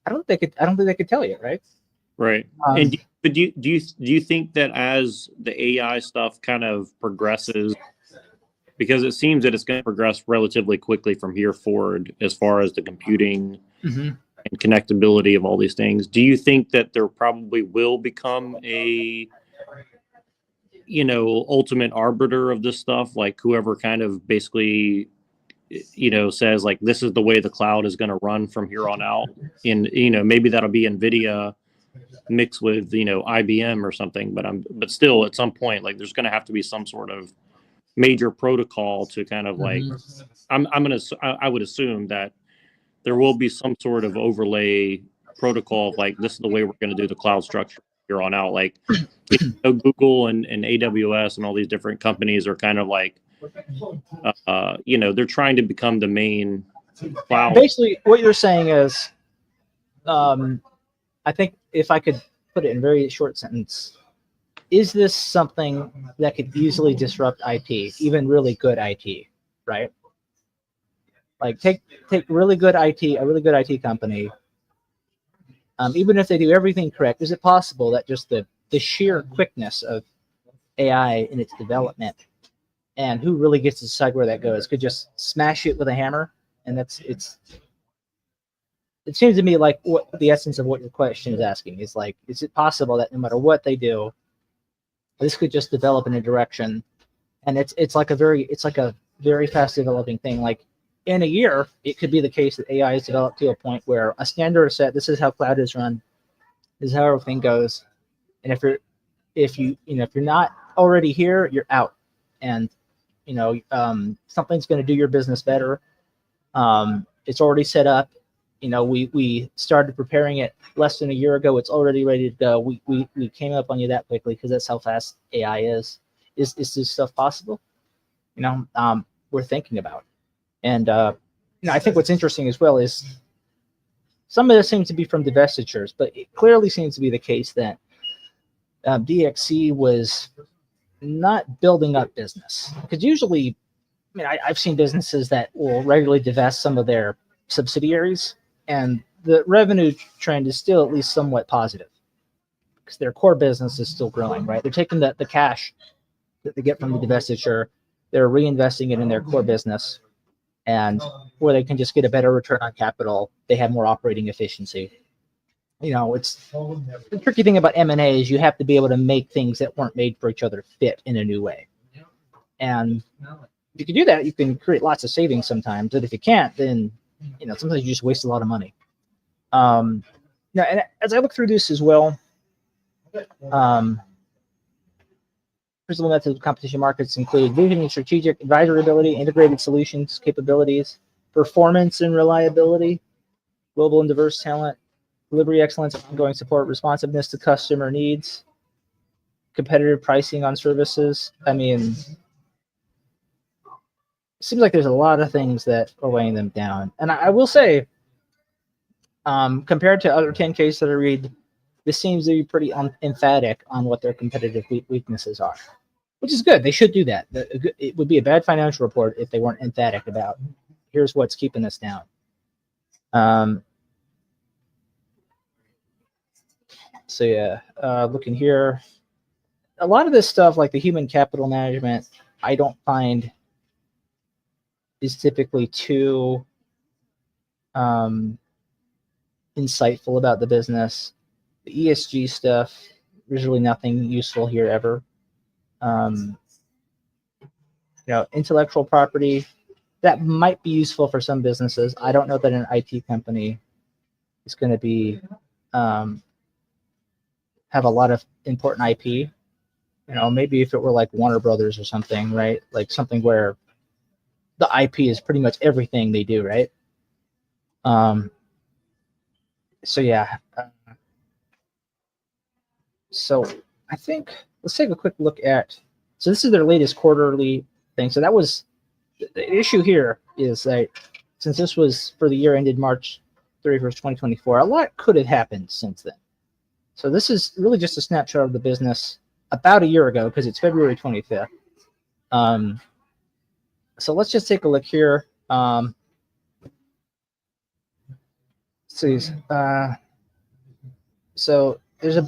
[SPEAKER 1] I don't think they could tell you, right?
[SPEAKER 2] Right. But do you think that as the AI stuff kind of progresses, because it seems that it's going to progress relatively quickly from here forward as far as the computing and connectability of all these things, do you think that there probably will become a ultimate arbiter of this stuff, like whoever kind of basically says like this is the way the cloud is going to run from here on out, and maybe that'll be NVIDIA mixed with IBM or something, but still at some point, like, there's going to have to be some sort of major protocol to kind of like I would assume that there will be some sort of overlay protocol of like, this is the way we're going to do the cloud structure here on out. Like Google and AWS and all these different companies are kind of like they're trying to become the main cloud.
[SPEAKER 1] Basically what you're saying is I think if I could put it in a very short sentence, is this something that could easily disrupt IT, even really good IT? right? Like take really good IT, a really good IT company. Even if they do everything correct, is it possible that just the sheer quickness of AI in its development and who really gets to decide where that goes could just smash it with a hammer? And it seems to me like what the essence of what your question is asking is like, is it possible that no matter what they do, this could just develop in a direction, and it's like a very fast developing thing. Like in a year, it could be the case that AI is developed to a point where a standard is set. This is how cloud is run. This is how everything goes. And if you're not already here, you're out. And something's going to do your business better. It's already set up. We started preparing it less than a year ago. It's already ready to go. We came up on you that quickly because that's how fast AI is. Is this stuff possible? We're thinking about. And I think what's interesting as well is some of this seems to be from divestitures, but it clearly seems to be the case that DXC was not building up business. Because usually, I've seen businesses that will regularly divest some of their subsidiaries, and the revenue trend is still at least somewhat positive because their core business is still growing, right? They're taking the cash that they get from the divestiture, they're reinvesting it in their core business, and where they can just get a better return on capital, they have more operating efficiency. It's the tricky thing about M&A is you have to be able to make things that weren't made for each other fit in a new way. And if you can do that, you can create lots of savings sometimes. But if you can't, then sometimes you just waste a lot of money. And as I look through this as well, principal methods of competition markets include vision and strategic advisory ability, integrated solutions capabilities, performance and reliability, global and diverse talent, delivery excellence, ongoing support, responsiveness to customer needs, competitive pricing on services. It seems like there's a lot of things that are weighing them down. And I will say, compared to other 10Ks that I read, this seems to be pretty emphatic on what their competitive weaknesses are, which is good. They should do that. It would be a bad financial report if they weren't emphatic about here's what's keeping us down. Looking here, a lot of this stuff, like the human capital management, I don't find is typically too insightful about the business. The ESG stuff, there's really nothing useful here ever. Intellectual property, that might be useful for some businesses. I don't know that an IT company is going to be have a lot of important IP. Maybe if it were like Warner Brothers or something, right? Like something where the IP is pretty much everything they do, right? So I think let's take a quick look at. So this is their latest quarterly thing. So that was the issue here is that since this was for the year ended March 31st, 2024, a lot could have happened since then. So this is really just a snapshot of the business about a year ago because it's February 25th. So let's just take a look here. So there's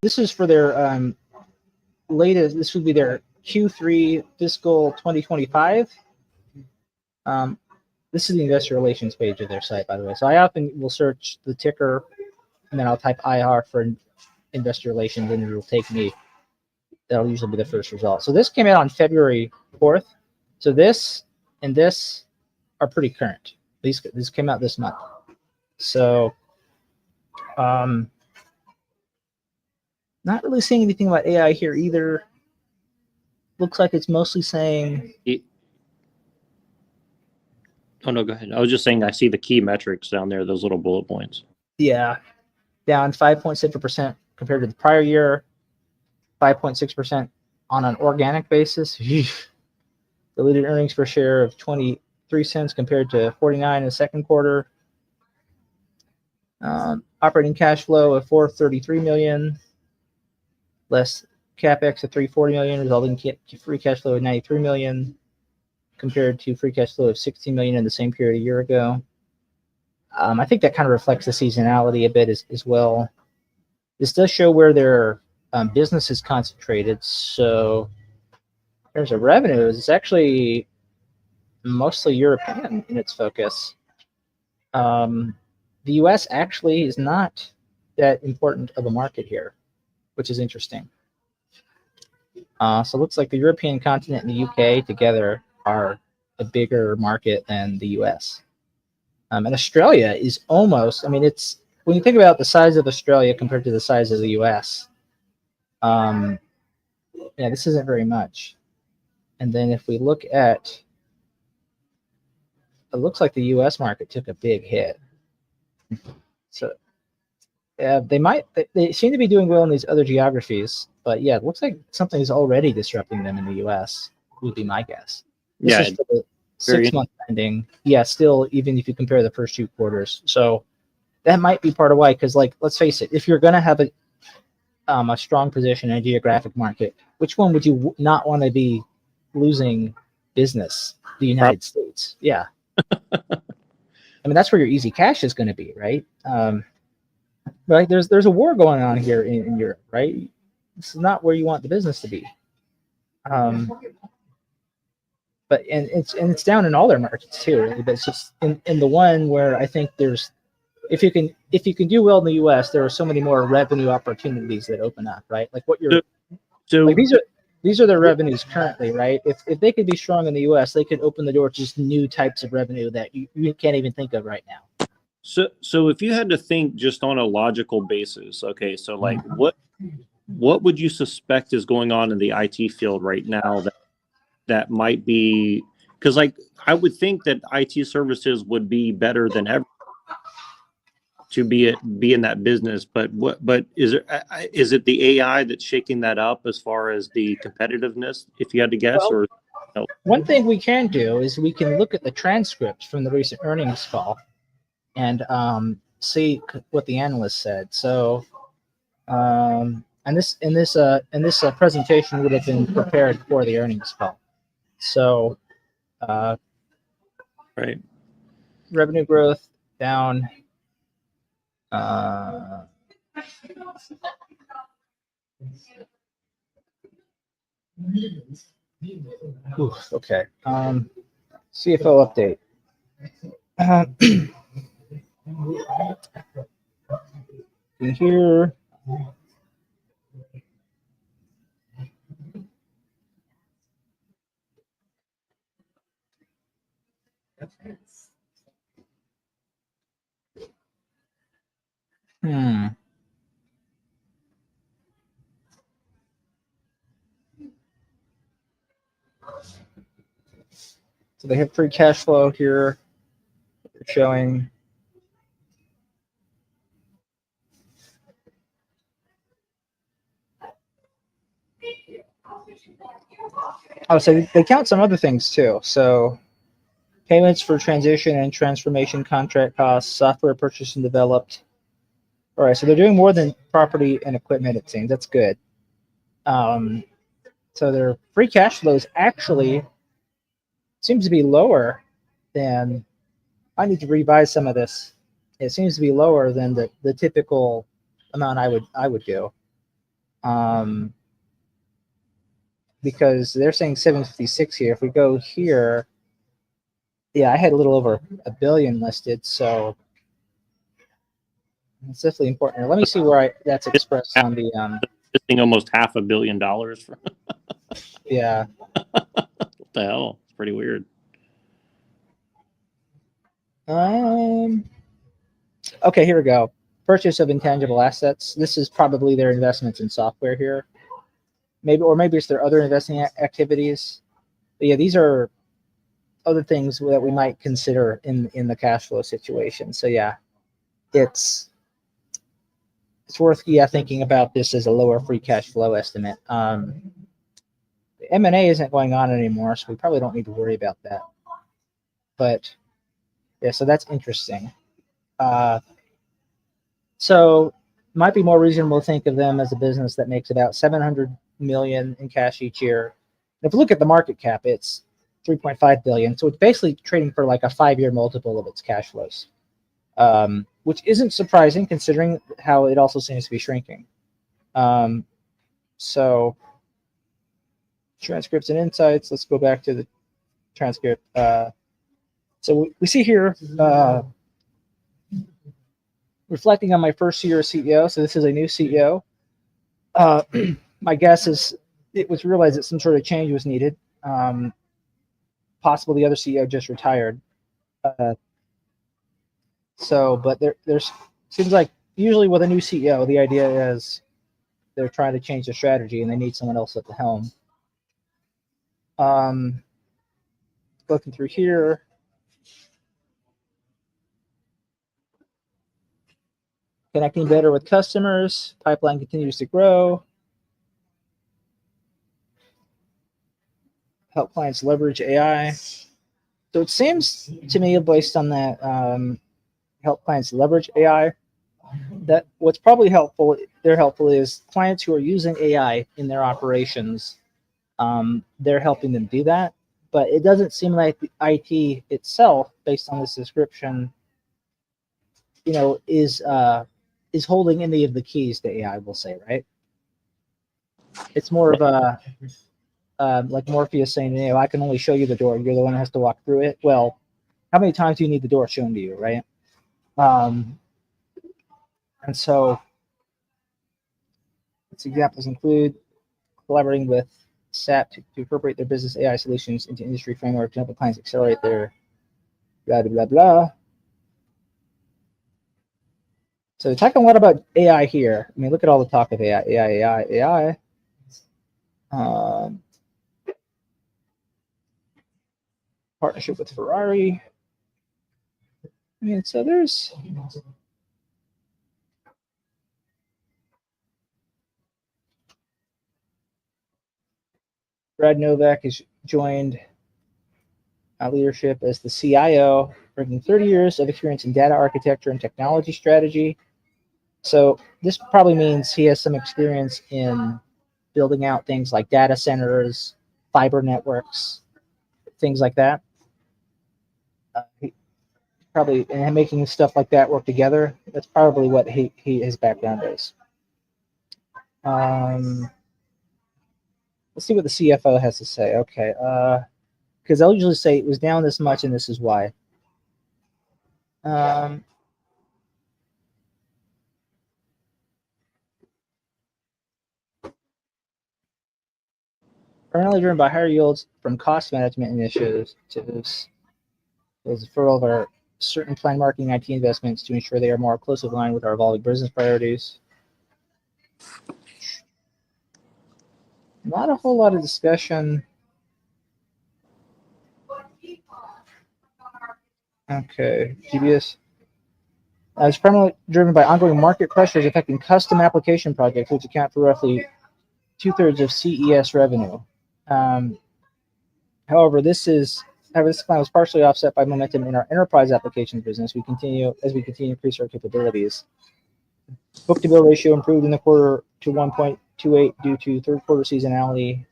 [SPEAKER 1] this is for their latest. This would be their Q3 fiscal 2025. This is the investor relations page of their site, by the way. So I often will search the ticker, and then I'll type IR for investor relations, and it'll take me. That'll usually be the first result. So this came out on February 4th. So this and this are pretty current. This came out this month. So not really seeing anything about AI here either. Looks like it's mostly saying.
[SPEAKER 2] Oh, no, go ahead. I was just saying I see the key metrics down there, those little bullet points.
[SPEAKER 1] Yeah, down 5.7% compared to the prior year, 5.6% on an organic basis. Diluted earnings per share of 23 cents compared to 49 in the second quarter. Operating cash flow of $433 million, less capex of $340 million, resulting in free cash flow of $93 million. compared to free cash flow of 16 million in the same period a year ago. I think that kind of reflects the seasonality a bit as well. This does show where their business is concentrated. So there's a revenue. It's actually mostly European in its focus. The US actually is not that important of a market here, which is interesting. So it looks like the European continent and the UK together are a bigger market than the US. And Australia is almost, I mean, it's, when you think about the size of Australia compared to the size of the US, yeah, this isn't very much. And then if we look at, it looks like the US market took a big hit. So they seem to be doing well in these other geographies, but yeah, it looks like something is already disrupting them in the US, would be my guess. This is for the 6 month ending. Yeah, still, even if you compare the first 2 quarters. So that might be part of why, because like, let's face it, if you're going to have a strong position in a geographic market, which one would you not want to be losing business? The United States. Yeah. I mean, that's where your easy cash is going to be, right? Right. There's a war going on here in Europe, right? This is not where you want the business to be. But it's down in all their markets too, really, but it's just in the one where I think there's, if you can do well in the US, there are so many more revenue opportunities that open up, right? Like what you're like these are their revenues currently, right? If they could be strong in the US, they could open the door to just new types of revenue that you can't even think of right now.
[SPEAKER 2] So if you had to think just on a logical basis, okay, so like what would you suspect is going on in the IT field right now that might be, because like I would think that IT services would be better than ever to be in that business, but is it the AI that's shaking that up as far as the competitiveness, if you had to guess?
[SPEAKER 1] Well,
[SPEAKER 2] or no?
[SPEAKER 1] One thing we can do is we can look at the transcripts from the recent earnings call and see what the analyst said. So and this presentation would have been prepared for the earnings call. So
[SPEAKER 2] Right.
[SPEAKER 1] Revenue growth down. Okay. CFO update. In here. So they have free cash flow here. They're showing. Oh, so they count some other things too. So payments for transition and transformation contract costs, software purchased and developed. All right, so they're doing more than property and equipment, it seems. That's good. So their free cash flows actually seems to be lower than, I need to revise some of this. It seems to be lower than the typical amount I would do. Because they're saying 756 here. If we go here, yeah, I had a little over $1 billion listed, so it's definitely important. Let me see where that's expressed on the
[SPEAKER 2] This thing almost $500 million.
[SPEAKER 1] Yeah.
[SPEAKER 2] What the hell? It's pretty weird.
[SPEAKER 1] Okay, here we go. Purchase of intangible assets. This is probably their investments in software here. Maybe it's their other investing activities. But yeah, these are other things that we might consider in the cash flow situation. So yeah, it's worth thinking about this as a lower free cash flow estimate. M&A isn't going on anymore, so we probably don't need to worry about that. But yeah, so that's interesting. So might be more reasonable to think of them as a business that makes about 700 million in cash each year. If you look at the market cap, it's 3.5 billion. So it's basically trading for like a 5-year multiple of its cash flows, which isn't surprising considering how it also seems to be shrinking. So transcripts and insights. Let's go back to the transcript. So we see here, reflecting on my first year as CEO. So this is a new CEO. My guess is it was realized that some sort of change was needed. Possible the other CEO just retired. But there's seems like usually with a new CEO, the idea is they're trying to change their strategy and they need someone else at the helm. Looking through here. Connecting better with customers. Pipeline continues to grow. Help clients leverage AI. So it seems to me, based on that, help clients leverage AI, that what's probably helpful, they're helpful is clients who are using AI in their operations, they're helping them do that. But it doesn't seem like the IT itself, based on this description, is holding any of the keys to AI, we'll say, right? It's more of a, like Morpheus saying, I can only show you the door. You're the one that has to walk through it. Well, how many times do you need the door shown to you, right? And so its examples include collaborating with SAP to incorporate their business AI solutions into industry framework to help clients accelerate their blah, blah, blah, blah. So talking a lot about AI here. I mean, look at all the talk of AI. Partnership with Ferrari. I mean, so there's Brad Novak has joined leadership as the CIO, bringing 30 years of experience in data architecture and technology strategy. So this probably means he has some experience in building out things like data centers, fiber networks, things like that. He probably and making stuff like that work together. That's probably what his background is. Let's see what the CFO has to say. Okay, because they'll usually say it was down this much and this is why. Primarily driven by higher yields from cost management initiatives, is deferral of our certain planned marketing IT investments to ensure they are more closely aligned with our evolving business priorities. Not a whole lot of discussion. Okay, GBS. It's primarily driven by ongoing market pressures affecting custom application projects, which account for roughly 2/3 of CES revenue. However, this plan was partially offset by momentum in our enterprise applications business. We continue to increase our capabilities. Book-to-bill ratio improved in the quarter to 1.28 due to third quarter seasonality.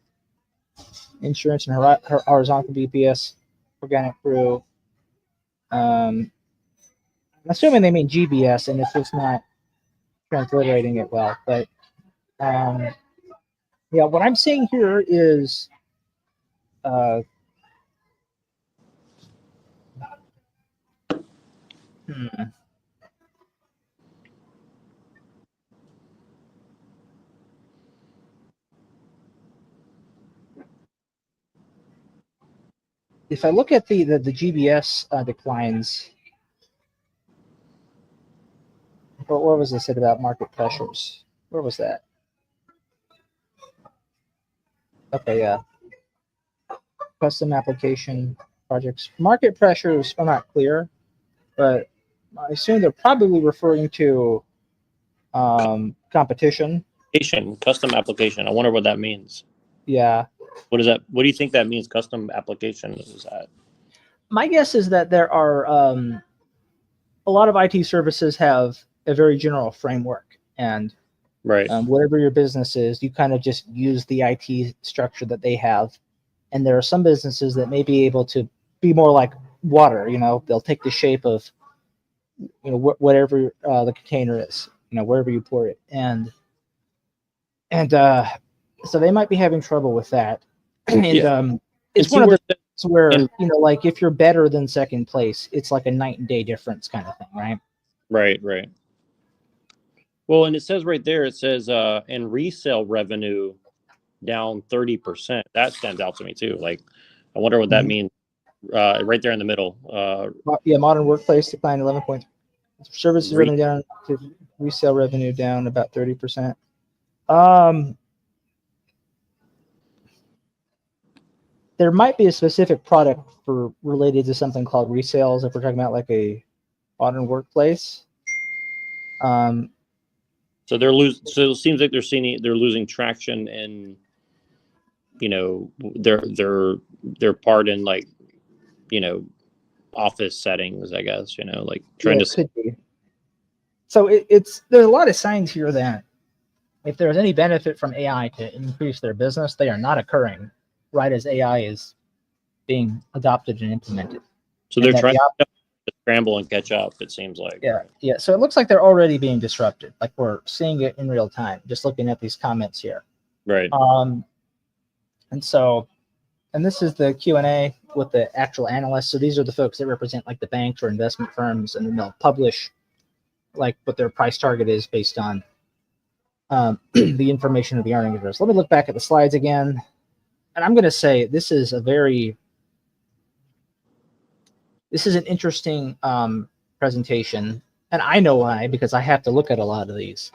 [SPEAKER 1] Insurance and horizontal BPS organic grew. I'm assuming they mean GBS, and it's just not transliterating it well. But yeah, what I'm seeing here is if I look at the GBS declines, what was it said about market pressures? Where was that? Okay, yeah. Custom application projects. Market pressures are not clear, but I assume they're probably referring to competition.
[SPEAKER 2] Custom application. I wonder what that means.
[SPEAKER 1] Yeah.
[SPEAKER 2] What is that? What do you think that means? Custom application is that?
[SPEAKER 1] My guess is that there are a lot of IT services have a very general framework, and
[SPEAKER 2] right.
[SPEAKER 1] Whatever your business is, you kind of just use the IT structure that they have, And there are some businesses that may be able to be more like water. They'll take the shape of whatever the container is, wherever you pour it, and so they might be having trouble with that. And
[SPEAKER 2] Yeah.
[SPEAKER 1] it's
[SPEAKER 2] And
[SPEAKER 1] one
[SPEAKER 2] see
[SPEAKER 1] of
[SPEAKER 2] where
[SPEAKER 1] the things where
[SPEAKER 2] and
[SPEAKER 1] like if you're better than second place, it's like a night and day difference kind of thing, right?
[SPEAKER 2] right. Well, and it says right there, it says and resale revenue down 30%. That stands out to me too. Like, I wonder what that
[SPEAKER 1] Mhm.
[SPEAKER 2] means. Right there in the middle.
[SPEAKER 1] Yeah, modern workplace declined 11 points. Services
[SPEAKER 2] Re-
[SPEAKER 1] revenue down, resale revenue down about 30%. Um, there might be a specific product for related to something called resales if we're talking about like a modern workplace.
[SPEAKER 2] so they're losing. So it seems like they're losing traction in, their part in, like, you know office settings, I guess. Like trying
[SPEAKER 1] Yeah,
[SPEAKER 2] to.
[SPEAKER 1] it could be. So there's a lot of signs here that if there's any benefit from AI to increase their business, they are not occurring right as AI is being adopted and implemented.
[SPEAKER 2] So
[SPEAKER 1] And
[SPEAKER 2] they're
[SPEAKER 1] that
[SPEAKER 2] trying to scramble and catch up. It seems like.
[SPEAKER 1] yeah. So it looks like they're already being disrupted. Like we're seeing it in real time, just looking at these comments here.
[SPEAKER 2] Right.
[SPEAKER 1] And so, and this is the Q&A with the actual analysts. So these are the folks that represent like the banks or investment firms, and then they'll publish like what their price target is based on the information of the earnings address. Let me look back at the slides again. And I'm going to say this is an interesting presentation. And I know why, because I have to look at a lot of these.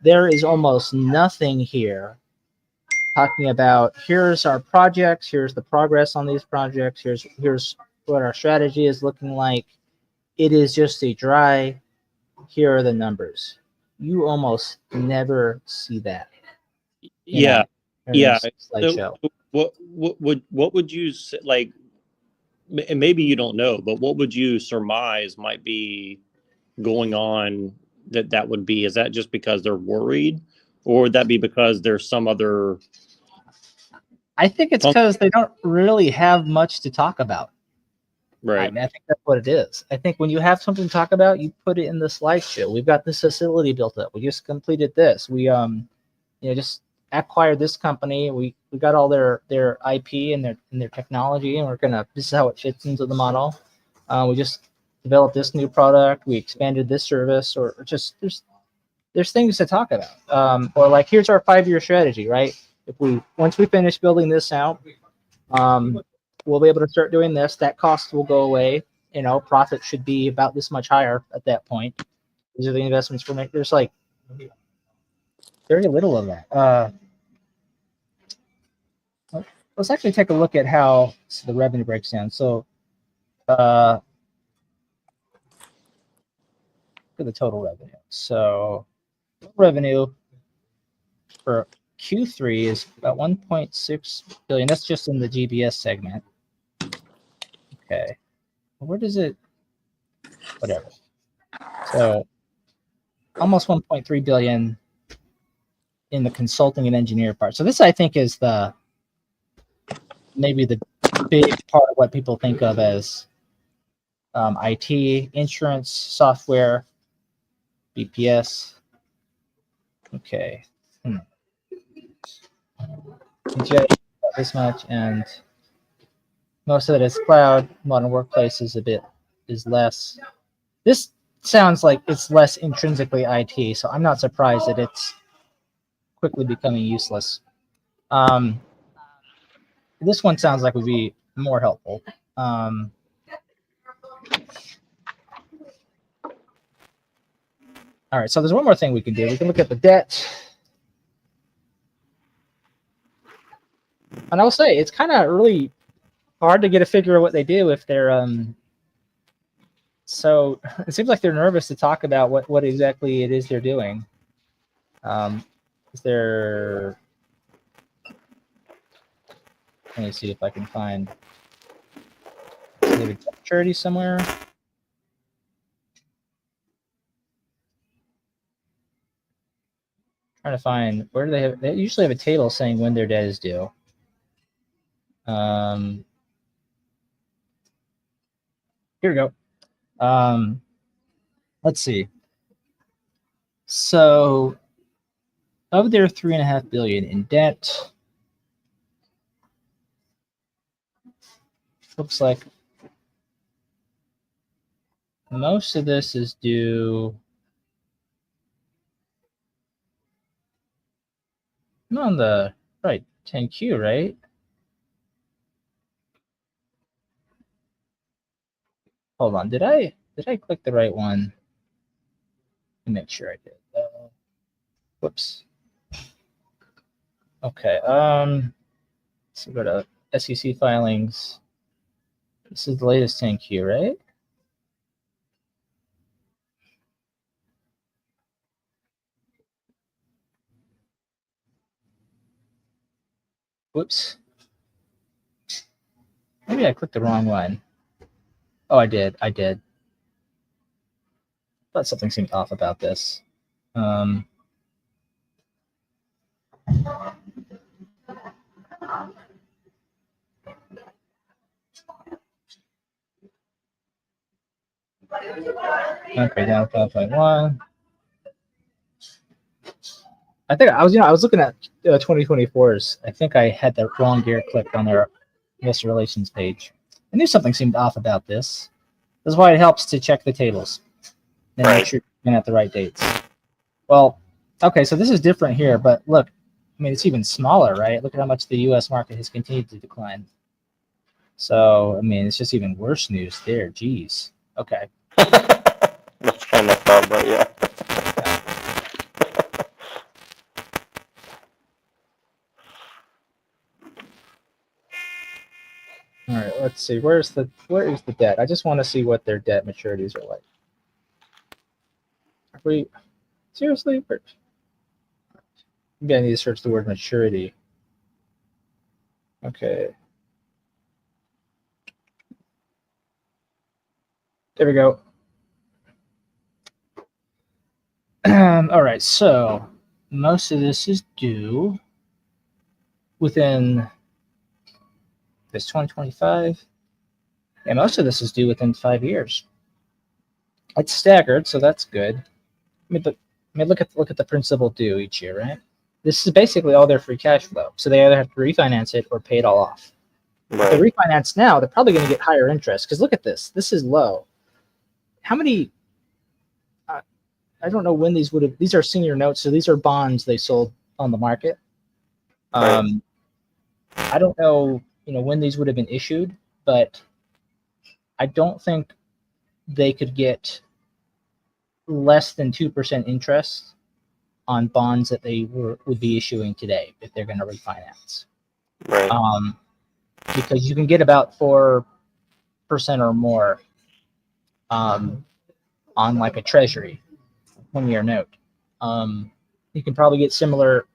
[SPEAKER 1] There is almost nothing here talking about here's our projects, here's the progress on these projects, here's what our strategy is looking like. It is just a dry, here are the numbers. You almost never see that
[SPEAKER 2] Yeah.
[SPEAKER 1] in
[SPEAKER 2] Yeah.
[SPEAKER 1] a slideshow.
[SPEAKER 2] So what would you say, like, and maybe you don't know, but what would you surmise might be going on, that would be? Is that just because they're worried, or would that be because there's some other?
[SPEAKER 1] I think it's because they don't really have much to talk about.
[SPEAKER 2] Right.
[SPEAKER 1] I think that's what it is. I think when you have something to talk about, you put it in the slideshow. We've got this facility built up. We just completed this. We just acquired this company. We got all their IP and their technology, and this is how it fits into the model. We just developed this new product. We expanded this service, or just there's things to talk about. Or like here's our 5-year strategy, right? Once we finish building this out, we'll be able to start doing this. That cost will go away. Profit should be about this much higher at that point. These are the investments we're making. There's like very little of that. Let's actually take a look at how the revenue breaks down. So, for the total revenue. So, revenue for Q3 is about 1.6 billion. That's just in the GBS segment. Okay. Where does it? Whatever. So, almost 1.3 billion in the consulting and engineer part. So this, I think, is maybe the big part of what people think of as IT, insurance, software, BPS. Okay. This much, and most of it is cloud. Modern workplace is less. This sounds like it's less intrinsically IT, so I'm not surprised that it's quickly becoming useless. This one sounds like would be more helpful. All right, so there's one more thing we can do. We can look at the debt. And I'll say it's kind of really hard to get a figure of what they do if they're so it seems like they're nervous to talk about what exactly it is they're doing. Is there, let me see if I can find maybe charity somewhere. Trying to find where do they usually have a table saying when their debt is due. Here we go. Let's see. So of their $3.5 billion in debt, looks like most of this is due on the right 10Q, right? Hold on, did I click the right one? Let me make sure I did. Whoops. Okay. So go to SEC filings. This is the latest 10Q, right? Whoops. Maybe I clicked the wrong one. Oh, I did. Thought something seemed off about this. Okay, down 5.1. I think I was looking at 2024's. I think I had the wrong gear clicked on their investor relations page. I knew something seemed off about this. This is why it helps to check the tables and make sure you're looking at the right dates. Well, okay, so this is different here, but look, I mean, it's even smaller, right? Look at how much the U.S. market has continued to decline. So, I mean, it's just even worse news there. Geez. Okay.
[SPEAKER 3] That's kind of fun, but yeah.
[SPEAKER 1] All right, let's see. Where is the debt? I just want to see what their debt maturities are like. Are we seriously? Maybe I need to search the word maturity. Okay. There we go. All right, so most of this is due within this 2025. Yeah, most of this is due within 5 years. It's staggered, so that's good. I mean, look at the principal due each year, right? This is basically all their free cash flow. So they either have to refinance it or pay it all off. If they refinance now, they're probably going to get higher interest because look at this. This is low. How many? I don't know when these would have. These are senior notes, so these are bonds they sold on the market. I don't know, when these would have been issued, but I don't think they could get less than 2% interest on bonds that they would be issuing today if they're going to refinance.
[SPEAKER 3] Right.
[SPEAKER 1] Because you can get about 4% or more on like a treasury 1-year note. You can probably get similar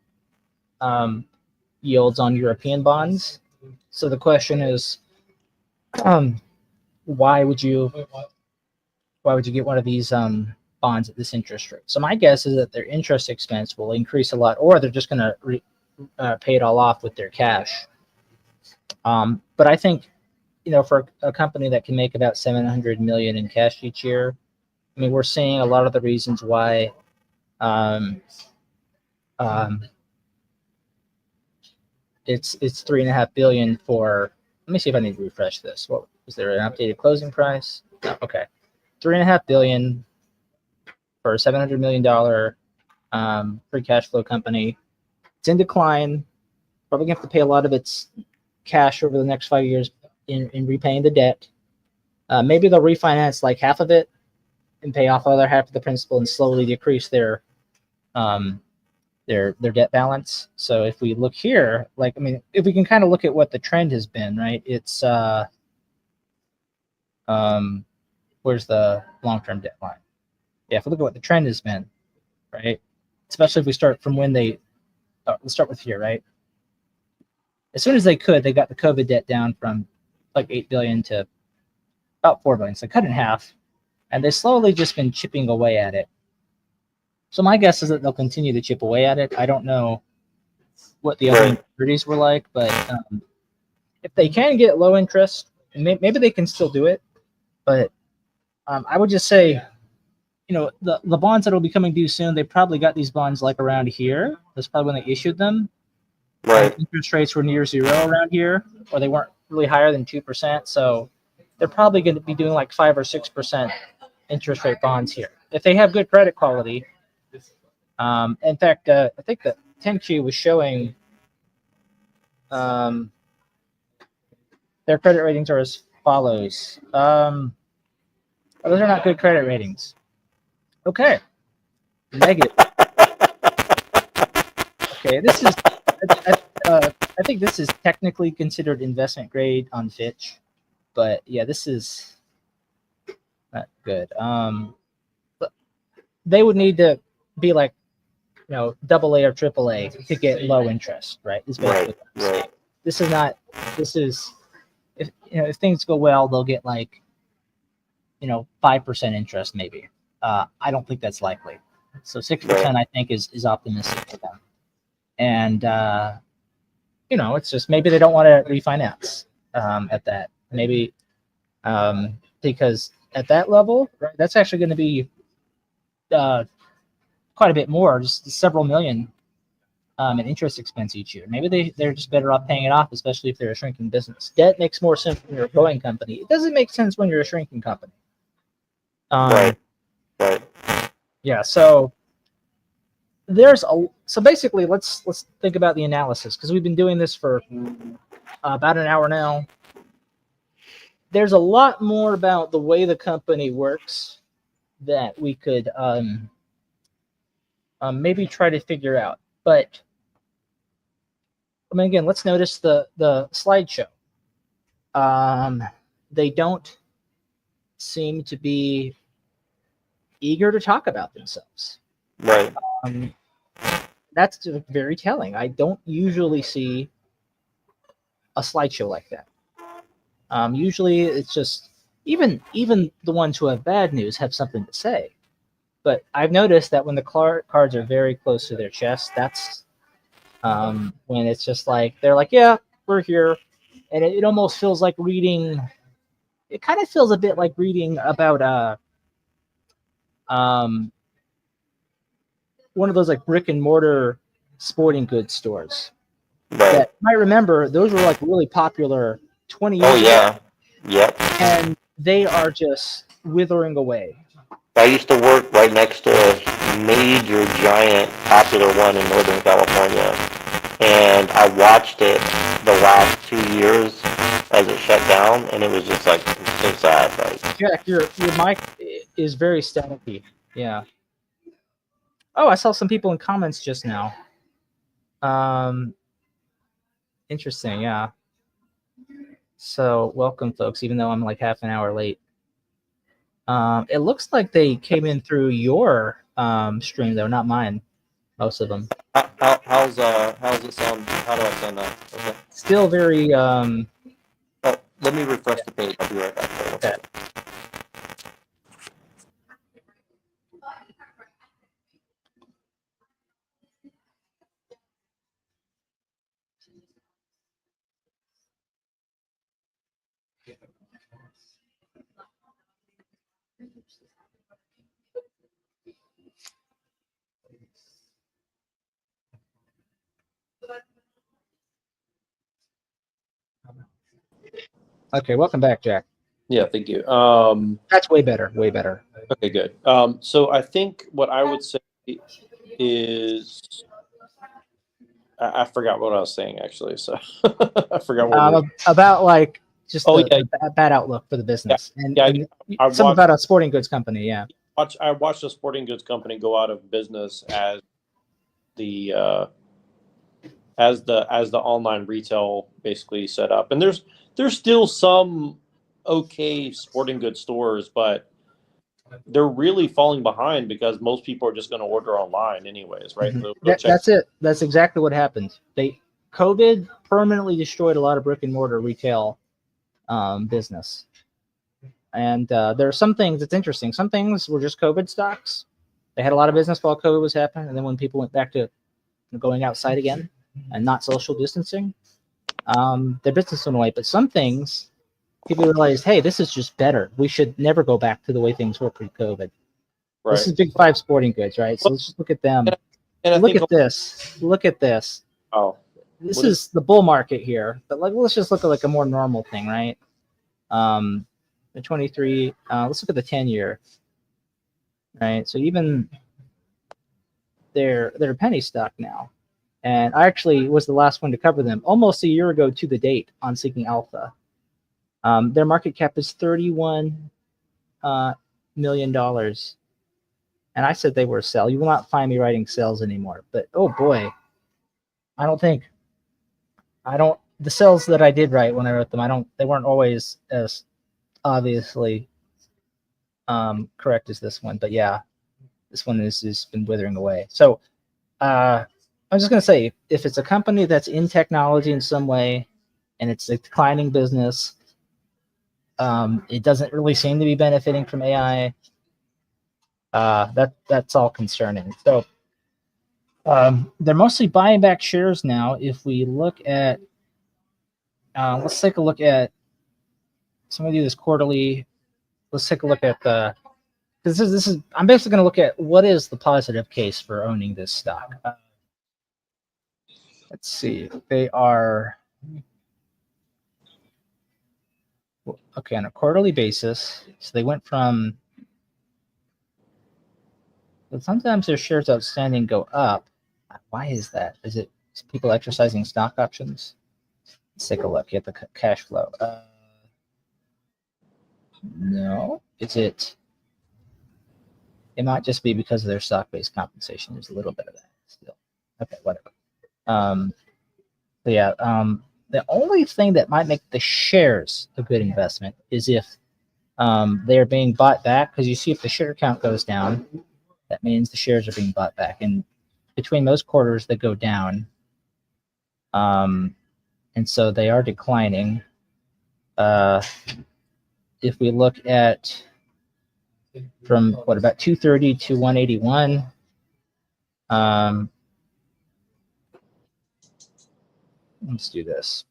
[SPEAKER 1] yields on European bonds. So the question is, why would you get one of these bonds at this interest rate? So my guess is that their interest expense will increase a lot, or they're just going to pay it all off with their cash. But I think, for a company that can make about $700 million in cash each year, I mean, we're seeing a lot of the reasons why it's $3.5 billion for. Let me see if I need to refresh this. What is there an updated closing price? No, okay, $3.5 billion for a $700 million free cash flow company. It's in decline. Probably going to have to pay a lot of its cash over the next 5 years in repaying the debt. Maybe they'll refinance like half of it and pay off the other half of the principal and slowly decrease their debt balance. So if we look here, if we can kind of look at what the trend has been, right? It's where's the long-term debt line? Yeah, if we look at what the trend has been, right? Especially if we start from when they, let's start with here, right? As soon as they could, they got the COVID debt down from like 8 billion to about 4 billion. So cut in half, and they slowly just been chipping away at it. So my guess is that they'll continue to chip away at it. I don't know what the other maturities were like, but if they can get low interest, maybe they can still do it. But I would just say, the bonds that will be coming due soon, they probably got these bonds like around here. That's probably when they issued them.
[SPEAKER 3] Right.
[SPEAKER 1] Interest rates were near zero around here, or they weren't really higher than 2%. So they're probably going to be doing like 5 or 6% interest rate bonds here if they have good credit quality. In fact, I think the 10Q was showing their credit ratings are as follows. Those are not good credit ratings. Okay. Negative. Okay, this is. I think this is technically considered investment grade on Fitch, but yeah, this is not good. But they would need to be like, AA or AAA to get low interest, right? Is basically what I'm saying. This is not. This is if things go well, they'll get like 5% interest maybe. I don't think that's likely. So 6% I think is optimistic for them. And it's just maybe they don't want to refinance at that. Maybe because at that level, right, that's actually going to be quite a bit more, just several million in interest expense each year. Maybe they're just better off paying it off, especially if they're a shrinking business. Debt makes more sense when you're a growing company. It doesn't make sense when you're a shrinking company.
[SPEAKER 3] Right.
[SPEAKER 1] Yeah. So basically, let's think about the analysis, because we've been doing this for about an hour now. There's a lot more about the way the company works that we could maybe try to figure out. But again, let's notice the slideshow. They don't seem to be eager to talk about themselves.
[SPEAKER 3] Right.
[SPEAKER 1] That's very telling. I don't usually see a slideshow like that. Usually it's just even the ones who have bad news have something to say. But I've noticed that when the cards are very close to their chest, that's when it's just like they're like, yeah, we're here, and it almost feels like reading. It kind of feels a bit like reading about one of those like brick and mortar sporting goods stores.
[SPEAKER 3] Right.
[SPEAKER 1] That you might remember, those were like really popular 20 years ago.
[SPEAKER 3] Oh yeah. Yep.
[SPEAKER 1] And they are just withering away.
[SPEAKER 3] I used to work right next to a major, giant, popular one in Northern California, and I watched it the last 2 years as it shut down, and it was just like so sad. Like,
[SPEAKER 1] Jack, your mic is very staticky. Yeah. Oh, I saw some people in comments just now. Interesting. Yeah. So welcome, folks. Even though I'm like half an hour late. It looks like they came in through your stream though, not mine. Most of them.
[SPEAKER 3] how's it sound? How do I sound now? Okay.
[SPEAKER 1] Still very.
[SPEAKER 3] Oh, let me refresh the page. I'll be right back.
[SPEAKER 1] Okay. Okay, welcome back, Jack.
[SPEAKER 2] Yeah, thank you.
[SPEAKER 1] That's way better. Way better.
[SPEAKER 2] Okay, good. So I think what I would say is I forgot what I was saying actually. So I forgot what
[SPEAKER 1] about like just
[SPEAKER 2] yeah.
[SPEAKER 1] a bad outlook for the business.
[SPEAKER 2] Yeah,
[SPEAKER 1] and
[SPEAKER 2] I
[SPEAKER 1] something about a sporting goods company. Yeah.
[SPEAKER 2] I watched a sporting goods company go out of business as the online retail basically set up, and there's still some okay sporting goods stores, but they're really falling behind because most people are just going to order online anyways, right?
[SPEAKER 1] Mm-hmm. That's it. That's exactly what happened. COVID permanently destroyed a lot of brick and mortar retail business. And there are some things that's interesting. Some things were just COVID stocks. They had a lot of business while COVID was happening, and then when people went back to going outside again and not social distancing, their business went away. But some things, people realized, hey, this is just better. We should never go back to the way things were pre-COVID.
[SPEAKER 2] Right.
[SPEAKER 1] This is Big Five Sporting Goods, right? So let's just look at them.
[SPEAKER 2] And I
[SPEAKER 1] Look
[SPEAKER 2] think
[SPEAKER 1] at this. Look at this. This
[SPEAKER 2] What
[SPEAKER 1] is the bull market here. But let's just look at like a more normal thing, right? The 23. Let's look at the 10-year. Right. So even they're a penny stock now. And I actually was the last one to cover them almost a year ago to the date on Seeking Alpha. Their market cap is $31 million. And I said they were a sell. You will not find me writing sells anymore. But oh boy, the sells that I did write when I wrote them, they weren't always as obviously correct as this one. But yeah, this one has been withering away. So I'm just going to say, if it's a company that's in technology in some way and it's a declining business, it doesn't really seem to be benefiting from AI. That's all concerning. So they're mostly buying back shares now. If we look at, let's take a look at, somebody do this quarterly. Let's take a look at the, this is I'm basically going to look at what is the positive case for owning this stock. Let's see. They are, okay, on a quarterly basis. So they went from, but sometimes their shares outstanding go up. Why is that? Is people exercising stock options? Let's take a look at the cash flow. No. It might just be because of their stock-based compensation. There's a little bit of that still. Okay, whatever. The only thing that might make the shares a good investment is if they're being bought back, because you see if the share count goes down, that means the shares are being bought back. And between most quarters, they go down. And so they are declining. If we look at from about 230 to 181, let's do this.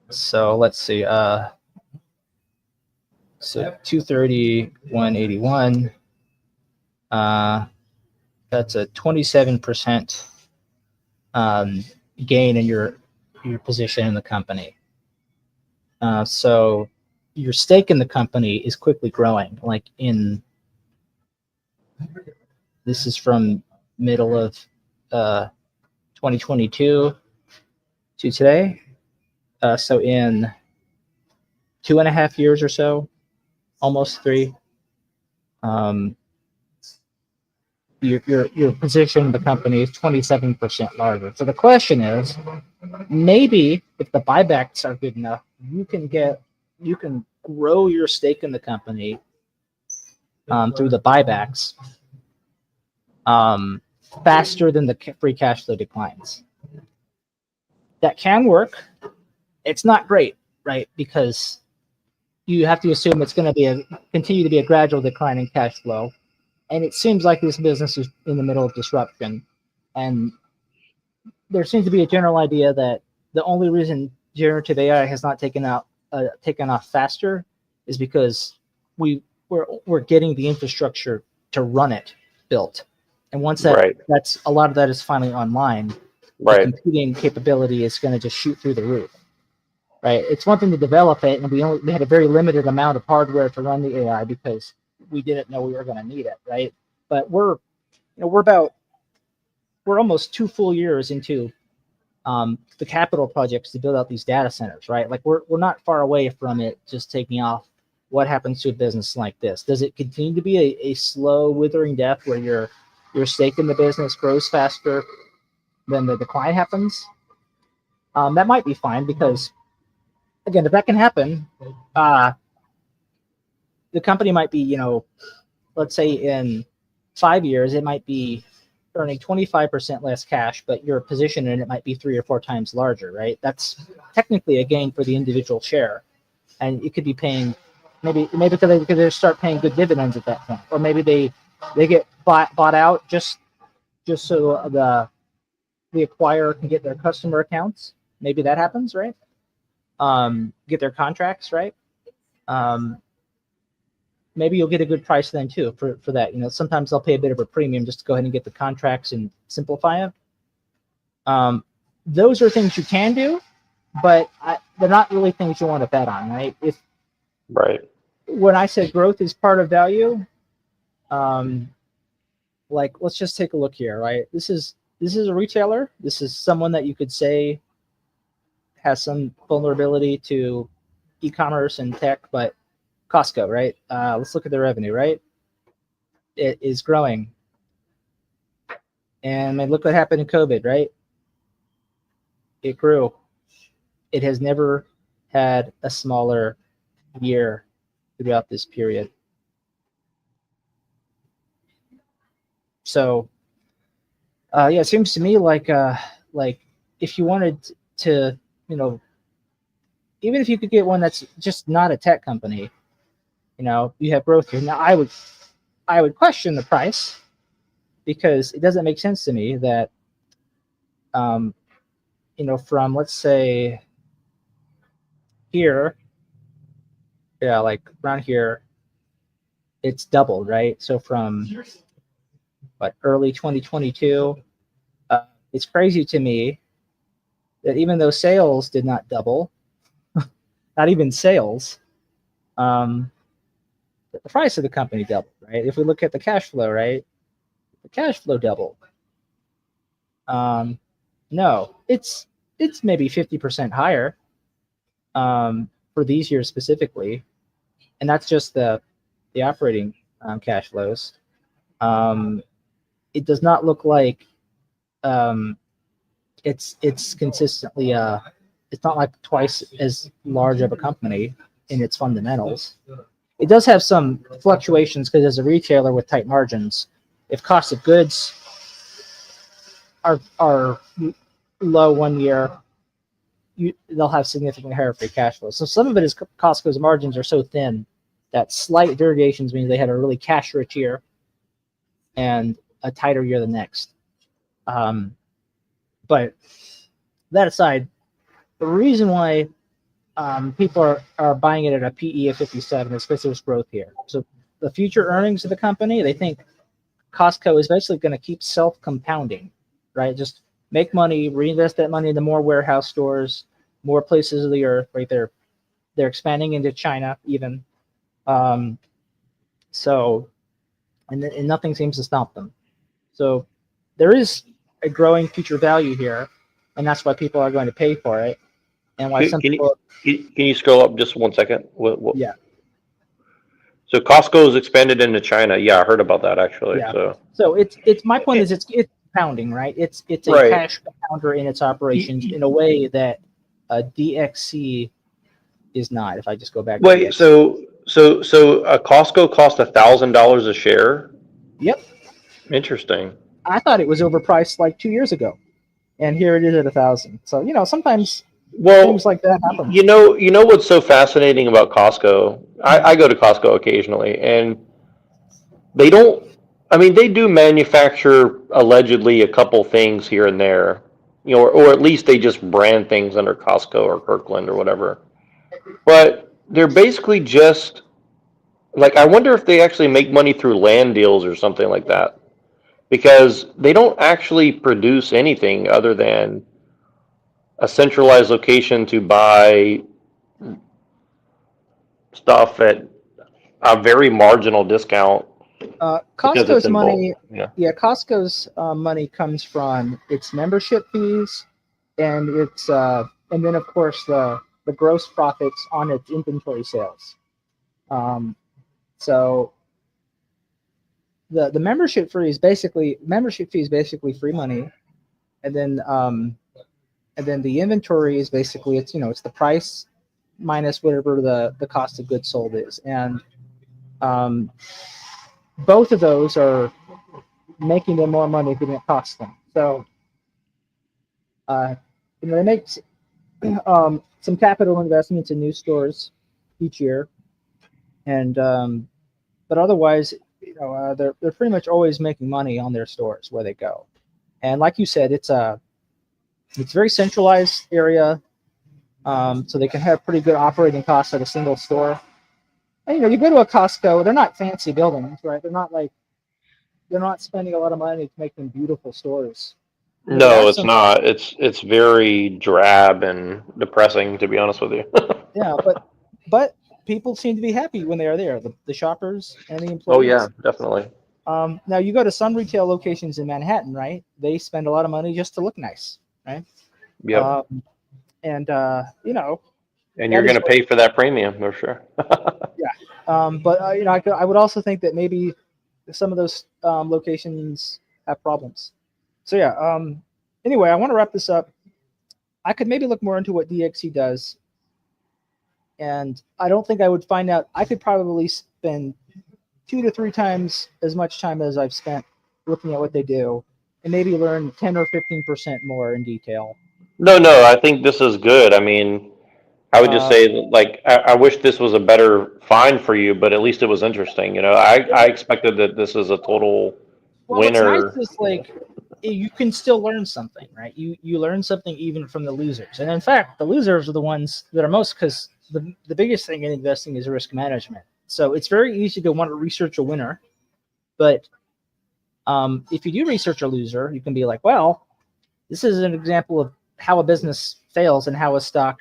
[SPEAKER 1] So let's see. So 230, 181. That's a 27% gain in your position in the company. So your stake in the company is quickly growing. Like this is from middle of 2022 to today. So in 2.5 years or so, almost 3, your position in the company is 27% larger. So the question is, maybe if the buybacks are good enough, you can grow your stake in the company through the buybacks faster than the free cash flow declines. That can work. It's not great, right? Because you have to assume it's going to continue to be a gradual decline in cash flow. And it seems like this business is in the middle of disruption. And there seems to be a general idea that the only reason generative AI has not taken off faster is because we're getting the infrastructure to run it built. And once that's a lot of that is finally online, the computing capability is going to just shoot through the roof. Right? It's one thing to develop it, and we had a very limited amount of hardware to run the AI because we didn't know we were going to need it, right? But we're almost 2 full years into the capital projects to build out these data centers, right? Like we're not far away from it just taking off. What happens to a business like this? Does it continue to be a slow withering death where your stake in the business grows faster than the decline happens? That might be fine because, again, if that can happen, the company might be, let's say in 5 years, it might be earning 25% less cash, but your position in it might be 3 or 4 times larger, right? That's technically a gain for the individual share. And you could be paying, maybe because they start paying good dividends at that point. Or maybe they get bought out just so the acquirer can get their customer accounts. maybe that happens, right? Get their contracts right. Maybe you'll get a good price then too for that. You know, sometimes they'll pay a bit of a premium just to go ahead and get the contracts and simplify it. Those are things you can do, but they're not really things you want to bet on, right?
[SPEAKER 3] Right.
[SPEAKER 1] When I said growth is part of value, like let's just take a look here, right? This is a retailer. This is someone that you could say has some vulnerability to e-commerce and tech, but Costco, right? Let's look at their revenue, right? It is growing. And look what happened in COVID, right? It grew. It has never had a smaller year throughout this period. So, yeah, it seems to me like if you wanted to, you know, even if you could get one that's just not a tech company, you know, you have growth here. Now, I would question the price because it doesn't make sense to me that, you know, from let's say here, yeah, like around here, it's doubled, right? So from what, early 2022, it's crazy to me that even though sales did not double, not even sales, the price of the company doubled, right? If we look at the cash flow, right, the cash flow doubled. No, it's maybe 50% higher for these years specifically, and that's just the operating cash flows. It does not look like it's consistently it's not like twice as large of a company in its fundamentals. It does have some fluctuations because as a retailer with tight margins, if cost of goods are low one year, they'll have significantly higher free cash flow. So some of it is Costco's margins are so thin that slight variations means they had a really cash rich year and a tighter year the next. But that aside, the reason why people are buying it at a PE of 57 is because there's growth here. So the future earnings of the company, they think Costco is basically going to keep self-compounding, right? Just make money, reinvest that money into more warehouse stores, more places of the earth, right? They're expanding into China even. So, and nothing seems to stop them. So there is a growing future value here, and that's why people are going to pay for it. And why some people...
[SPEAKER 3] Can you scroll up just 1 second? What?
[SPEAKER 1] Yeah.
[SPEAKER 3] So Costco is expanded into China. Yeah, I heard about that actually.
[SPEAKER 1] Yeah. So it's my point is it's compounding, right? It's a
[SPEAKER 3] Right.
[SPEAKER 1] cash compounder in its operations in a way that DXC is not. If I just go back.
[SPEAKER 3] Wait, so a Costco cost $1,000 a share?
[SPEAKER 1] Yep.
[SPEAKER 3] Interesting.
[SPEAKER 1] I thought it was overpriced like 2 years ago, and here it is at 1,000. So you know, sometimes things like that happen.
[SPEAKER 3] You know what's so fascinating about Costco? I go to Costco occasionally, and they don't. I mean, they do manufacture allegedly a couple things here and there, you know, or at least they just brand things under Costco or Kirkland or whatever. But they're basically just like, I wonder if they actually make money through land deals or something like that, because they don't actually produce anything other than a centralized location to buy stuff at a very marginal discount.
[SPEAKER 1] Costco's money,
[SPEAKER 3] yeah,
[SPEAKER 1] Costco's money comes from its membership fees, and its and then of course the gross profits on its inventory sales. So the membership fee is basically free money, and then the inventory is basically it's the price minus whatever the cost of goods sold is, and both of those are making them more money than it costs them. So they make some capital investments in new stores each year, and but otherwise they're pretty much always making money on their stores where they go. And like you said, it's It's a very centralized area, so they can have pretty good operating costs at a single store. And, you go to a Costco, they're not fancy buildings, right? They're not spending a lot of money to make them beautiful stores. There
[SPEAKER 3] No,
[SPEAKER 1] are
[SPEAKER 3] it's
[SPEAKER 1] some,
[SPEAKER 3] not. It's very drab and depressing, to be honest with you.
[SPEAKER 1] yeah, but people seem to be happy when they are there. The shoppers and the
[SPEAKER 3] Oh yeah,
[SPEAKER 1] employees.
[SPEAKER 3] definitely.
[SPEAKER 1] Now you go to some retail locations in Manhattan, right? They spend a lot of money just to look nice, right?
[SPEAKER 3] Yep.
[SPEAKER 1] And
[SPEAKER 3] And you're
[SPEAKER 1] that
[SPEAKER 3] going
[SPEAKER 1] is
[SPEAKER 3] to pay for that premium for sure.
[SPEAKER 1] yeah. But I would also think that maybe some of those locations have problems. So yeah. Anyway, I want to wrap this up. I could maybe look more into what DXC does, and I don't think I would find out. I could probably spend 2 to 3 times as much time as I've spent looking at what they do, and maybe learn 10 or 15% more in detail.
[SPEAKER 3] No, I think this is good. I mean, I would just
[SPEAKER 1] Uh,
[SPEAKER 3] say that, like, I wish this was a better find for you, but at least it was interesting. I expected that this is a total
[SPEAKER 1] well, what's nice
[SPEAKER 3] winner.
[SPEAKER 1] is like you can still learn something, right? You learn something even from the losers, and in fact, the losers are the ones that are most, because the biggest thing in investing is risk management. So it's very easy to want to research a winner, but if you do research a loser, you can be like, well, this is an example of how a business fails and how a stock,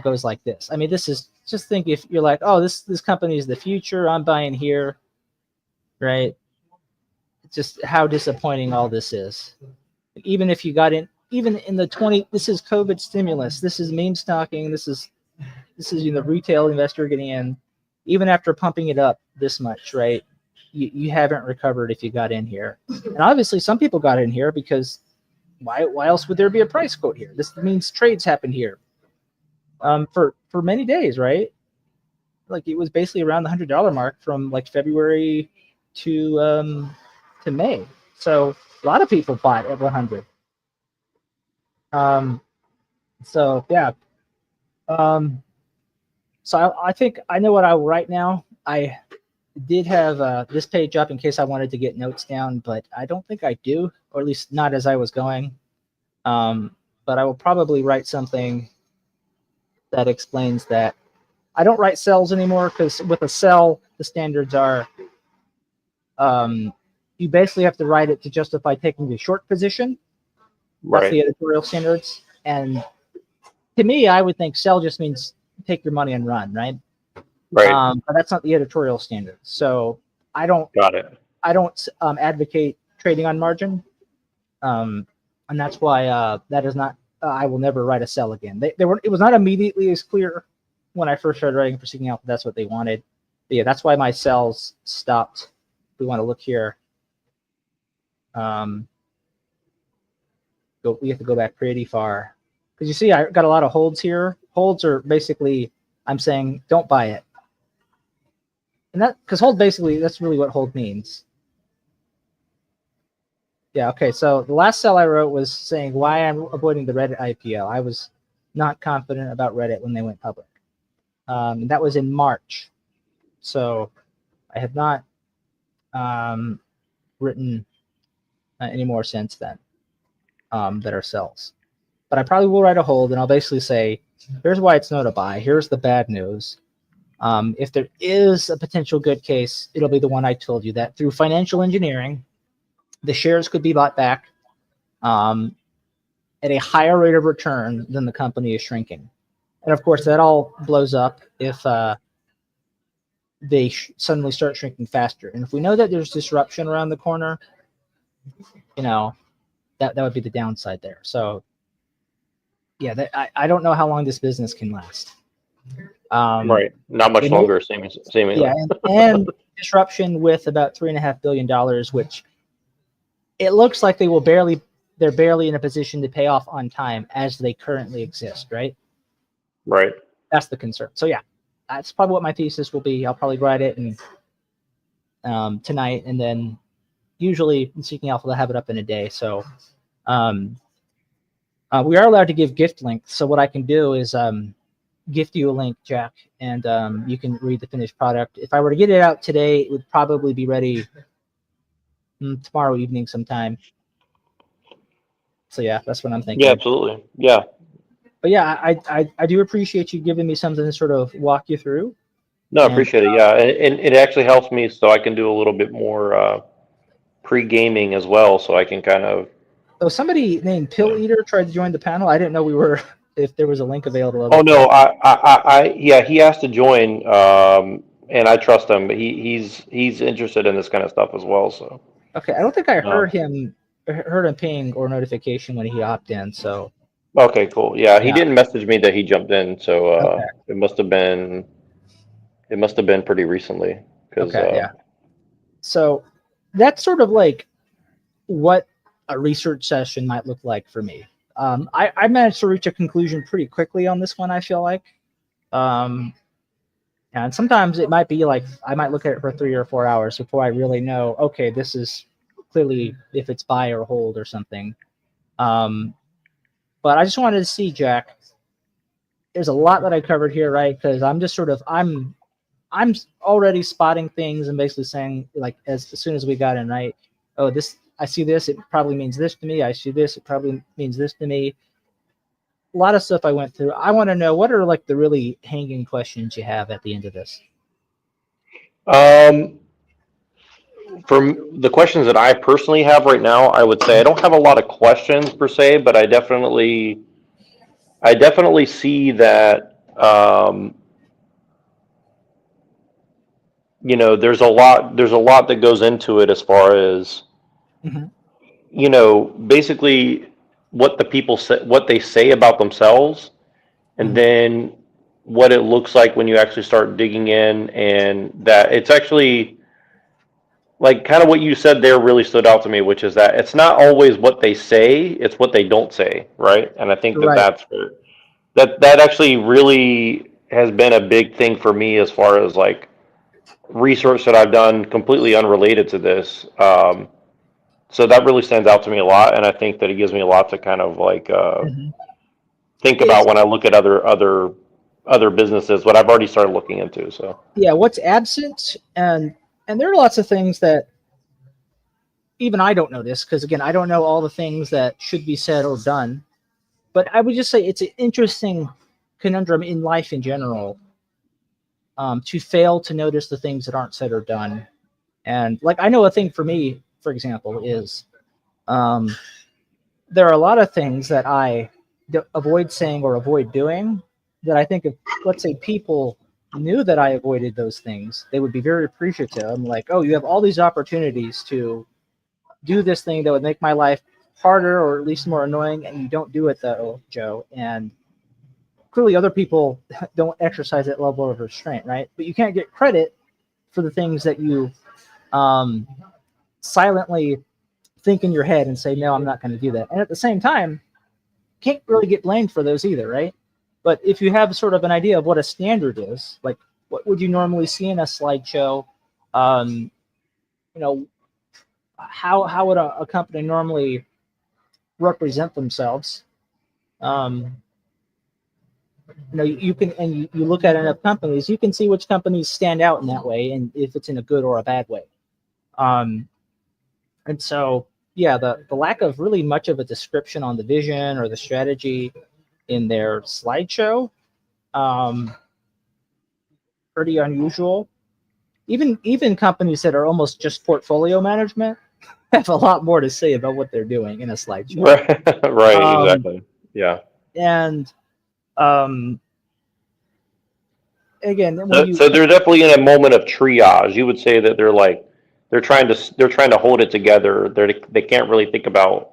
[SPEAKER 1] goes like this. I mean, this is just, think if you're like, oh, this company is the future, I'm buying here, right? It's just how disappointing all this is. Even if you got in, even in the 20, this is COVID stimulus, this is meme stocking, this is retail investor getting in, even after pumping it up this much, right? You haven't recovered if you got in here. And obviously some people got in here because why else would there be a price quote here? This means trades happened here for many days, right? Like it was basically around the $100 mark from like February to May. So a lot of people bought at 100. So yeah. So I think I know what I will write now. I did have this page up in case I wanted to get notes down, but I don't think I do, or at least not as I was going. But I will probably write something that explains that. I don't write sells anymore because with a sell, the standards are you basically have to write it to justify taking the short position. That's the
[SPEAKER 3] Right.
[SPEAKER 1] editorial standards. And to me, I would think sell just means take your money and run, right?
[SPEAKER 3] Right.
[SPEAKER 1] But that's not the editorial standards. So I don't
[SPEAKER 3] Got it.
[SPEAKER 1] advocate trading on margin, and that's why that is not. I will never write a sell again. It was not immediately as clear when I first started writing for Seeking Alpha. That's what they wanted. But yeah, that's why my sells stopped. We want to look here. We have to go back pretty far because you see I got a lot of holds here. Holds are basically I'm saying don't buy it, and that because hold basically that's really what hold means. Yeah, okay. So the last sell I wrote was saying why I'm avoiding the Reddit IPO. I was not confident about Reddit when they went public. And that was in March. So I have not written any more since then that are sells. But I probably will write a hold, and I'll basically say, here's why it's not a buy. Here's the bad news. If there is a potential good case, it'll be the one I told you, that through financial engineering, the shares could be bought back at a higher rate of return than the company is shrinking. And of course, that all blows up if they suddenly start shrinking faster. And if we know that there's disruption around the corner, that would be the downside there. So yeah, I don't know how long this business can last.
[SPEAKER 3] Right. Not much longer, seemingly.
[SPEAKER 1] Yeah, and disruption with about $3.5 billion, which it looks like they're barely in a position to pay off on time as they currently exist, right?
[SPEAKER 3] Right.
[SPEAKER 1] That's the concern. So yeah, that's probably what my thesis will be. I'll probably write it tonight, and then usually in Seeking Alpha they'll have it up in a day. So we are allowed to give gift links. So what I can do is gift you a link, Jack, and you can read the finished product. If I were to get it out today, it would probably be ready tomorrow evening sometime. So yeah, that's what I'm thinking.
[SPEAKER 3] Yeah, absolutely. Yeah.
[SPEAKER 1] But yeah, I do appreciate you giving me something to sort of walk you through.
[SPEAKER 3] No, I
[SPEAKER 1] And
[SPEAKER 3] appreciate it. Yeah, and it actually helps me so I can do a little bit more pre-gaming as well, so I can kind of.
[SPEAKER 1] so somebody named Pill
[SPEAKER 3] Yeah.
[SPEAKER 1] Eater tried to join the panel. I didn't know we were if there was a link available.
[SPEAKER 3] Oh no, yeah, he has to join, and I trust him. But he's interested in this kind of stuff as well. So.
[SPEAKER 1] Okay, I don't think I
[SPEAKER 3] Um,
[SPEAKER 1] heard him ping or notification when he hopped in. So
[SPEAKER 3] okay, cool. Yeah, he
[SPEAKER 1] yeah,
[SPEAKER 3] didn't message me that he jumped in, so
[SPEAKER 1] okay,
[SPEAKER 3] it must have been pretty recently because
[SPEAKER 1] okay, yeah. So that's sort of like what a research session might look like for me. I managed to reach a conclusion pretty quickly on this one, I feel like. And sometimes it might be like I might look at it for 3 or 4 hours before I really know, okay, this is clearly if it's buy or hold or something. But I just wanted to see, Jack, there's a lot that I covered here, right? Because I'm just sort of I'm already spotting things and basically saying, like, as soon as we got in, right? Oh, this, I see this, it probably means this to me. I see this, it probably means this to me. A lot of stuff I went through. I want to know, what are like the really hanging questions you have at the end of this?
[SPEAKER 3] For the questions that I personally have right now, I would say I don't have a lot of questions per se, but I definitely see that there's a lot that goes into it as far as basically what the people say, what they say about themselves, and then what it looks like when you actually start digging in, and that it's actually like kind of what you said there really stood out to me, which is that it's not always what they say, it's what they don't say, right? And I think that
[SPEAKER 1] Right.
[SPEAKER 3] that actually really has been a big thing for me as far as like research that I've done completely unrelated to this. So that really stands out to me a lot, and I think that it gives me a lot to kind of like think about when I look at other businesses, what I've already started looking into. So
[SPEAKER 1] Yeah, what's absent, and there are lots of things that even I don't notice, because again, I don't know all the things that should be said or done. But I would just say it's an interesting conundrum in life in general, to fail to notice the things that aren't said or done. And like, I know a thing for me, for example, is there are a lot of things that I avoid saying or avoid doing that I think if, let's say, people knew that I avoided those things, they would be very appreciative. I'm like, oh, you have all these opportunities to do this thing that would make my life harder or at least more annoying, and you don't do it though, Joe. And clearly other people don't exercise that level of restraint, right? But you can't get credit for the things that you silently think in your head and say, no, I'm not going to do that. And at the same time, can't really get blamed for those either, right? But if you have sort of an idea of what a standard is, like what would you normally see in a slideshow, you know, how would a company normally represent themselves? You can, and you look at enough companies, you can see which companies stand out in that way, and if it's in a good or a bad way. And so, yeah, the lack of really much of a description on the vision or the strategy in their slideshow, pretty unusual. Even companies that are almost just portfolio management have a lot more to say about what they're doing in a slideshow.
[SPEAKER 3] right, exactly, yeah.
[SPEAKER 1] And again,
[SPEAKER 3] So they're definitely in a moment of triage. You would say that they're trying to hold it together. They can't really think about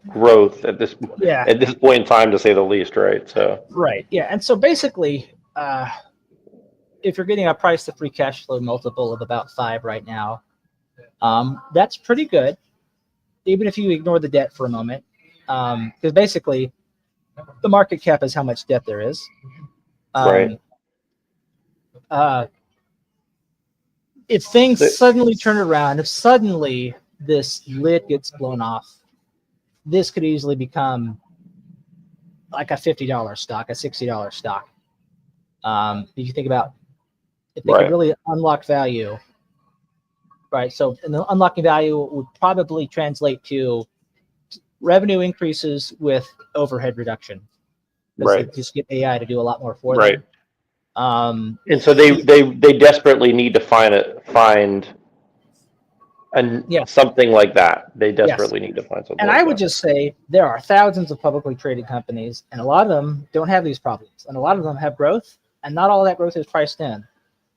[SPEAKER 3] growth at this point in time, to say the least, right? So
[SPEAKER 1] right, yeah. And so basically, if you're getting a price to free cash flow multiple of about 5 right now, that's pretty good, even if you ignore the debt for a moment, because basically the market cap is how much debt there is.
[SPEAKER 3] right.
[SPEAKER 1] If things suddenly turn around, if suddenly this lid gets blown off, this could easily become like a $50 stock, a $60 stock. If you think about if they could really unlock value, right? So, and the unlocking value would probably translate to revenue increases with overhead reduction. Because
[SPEAKER 3] Right.
[SPEAKER 1] they just get AI to do a lot more for
[SPEAKER 3] Right.
[SPEAKER 1] them.
[SPEAKER 3] And so they desperately need to find
[SPEAKER 1] Yeah.
[SPEAKER 3] something like that. They
[SPEAKER 1] Yes.
[SPEAKER 3] desperately need to find something
[SPEAKER 1] And
[SPEAKER 3] like
[SPEAKER 1] I would
[SPEAKER 3] that.
[SPEAKER 1] just say there are thousands of publicly traded companies, and a lot of them don't have these problems. And a lot of them have growth, and not all that growth is priced in.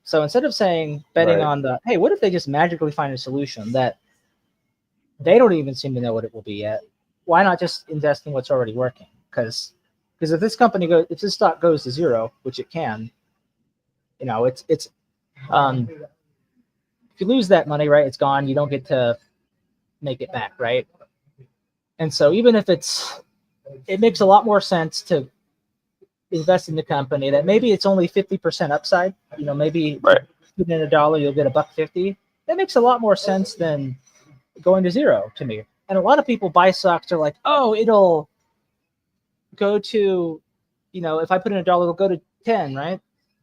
[SPEAKER 1] So instead of betting
[SPEAKER 3] Right.
[SPEAKER 1] on hey, what if they just magically find a solution that they don't even seem to know what it will be yet? Why not just invest in what's already working? Because if this stock goes to zero, which it can, it's if you lose that money, right, it's gone. You don't get to make it back, right? And so even if it makes a lot more sense to invest in the company that maybe it's only 50% upside. Maybe
[SPEAKER 3] Right.
[SPEAKER 1] put in $1, you'll get $1.50. That makes a lot more sense than going to zero to me. And a lot of people buy stocks are like, oh, it'll go to, if I put in $1, it'll go to 10, right?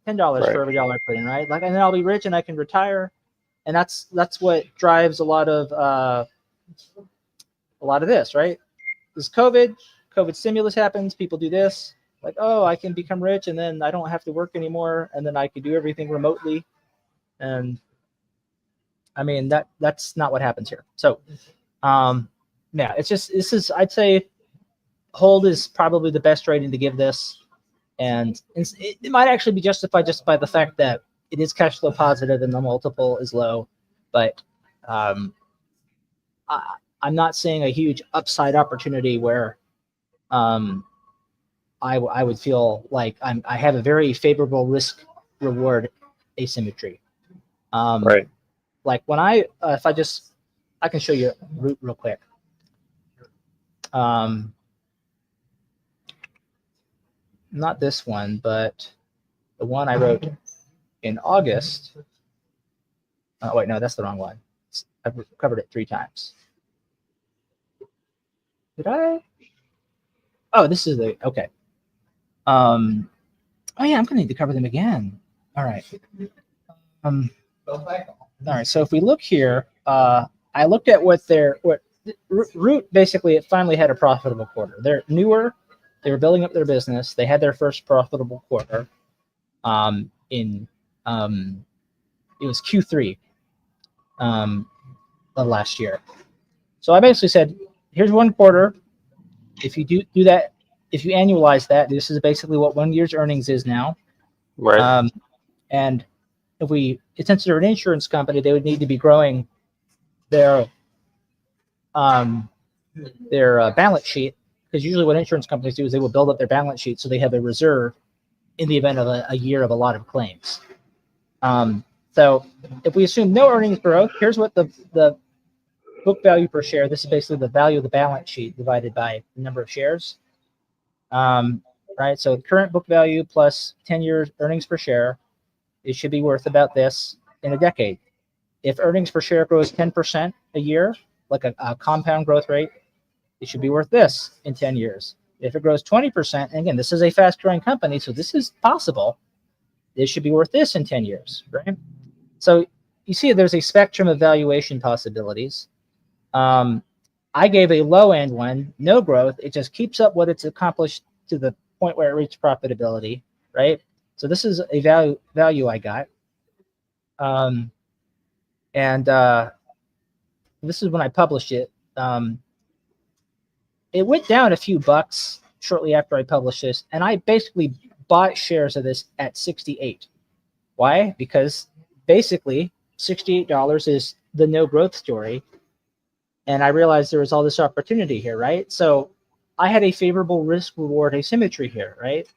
[SPEAKER 1] $10
[SPEAKER 3] Right.
[SPEAKER 1] for every dollar I put in, right? Like, and then I'll be rich and I can retire. And that's what drives a lot of this, right? This COVID stimulus happens, people do this, like, oh, I can become rich and then I don't have to work anymore, and then I can do everything remotely. And I mean that's not what happens here. So yeah, I'd say hold is probably the best rating to give this, and it might actually be justified just by the fact that it is cash flow positive and the multiple is low, but I'm not seeing a huge upside opportunity where I would feel like I have a very favorable risk reward asymmetry.
[SPEAKER 3] Right.
[SPEAKER 1] Like when if I can show you Root real quick. Not this one, but the one I wrote in August. Oh, wait, no, that's the wrong one. I've covered it 3 times. Did I? Oh, this is okay. Oh yeah, I'm gonna need to cover them again. All right. All right. So if we look here, I looked at what Root basically. It finally had a profitable quarter. They're newer. They were building up their business. They had their first profitable quarter. It was Q3 of last year. So I basically said, here's one quarter. If you do that, if you annualize that, this is basically what 1 year's earnings is now.
[SPEAKER 3] Right.
[SPEAKER 1] And since they're an insurance company, they would need to be growing their balance sheet, because usually what insurance companies do is they will build up their balance sheet so they have a reserve in the event of a year of a lot of claims. So if we assume no earnings growth, here's what the book value per share. This is basically the value of the balance sheet divided by the number of shares. Right. So current book value plus 10 years earnings per share, it should be worth about this in a decade. If earnings per share grows 10% a year, like a compound growth rate, it should be worth this in 10 years. If it grows 20%, and again, this is a fast growing company, so this is possible, this should be worth this in 10 years, right? So you see there's a spectrum of valuation possibilities. I gave a low end one, no growth. It just keeps up what it's accomplished to the point where it reached profitability, right? So this is a value I got. And this is when I published it. It went down a few bucks shortly after I published this, and I basically bought shares of this at 68. Why? Because basically $68 is the no growth story, and I realized there was all this opportunity here, right? So I had a favorable risk reward asymmetry here, right?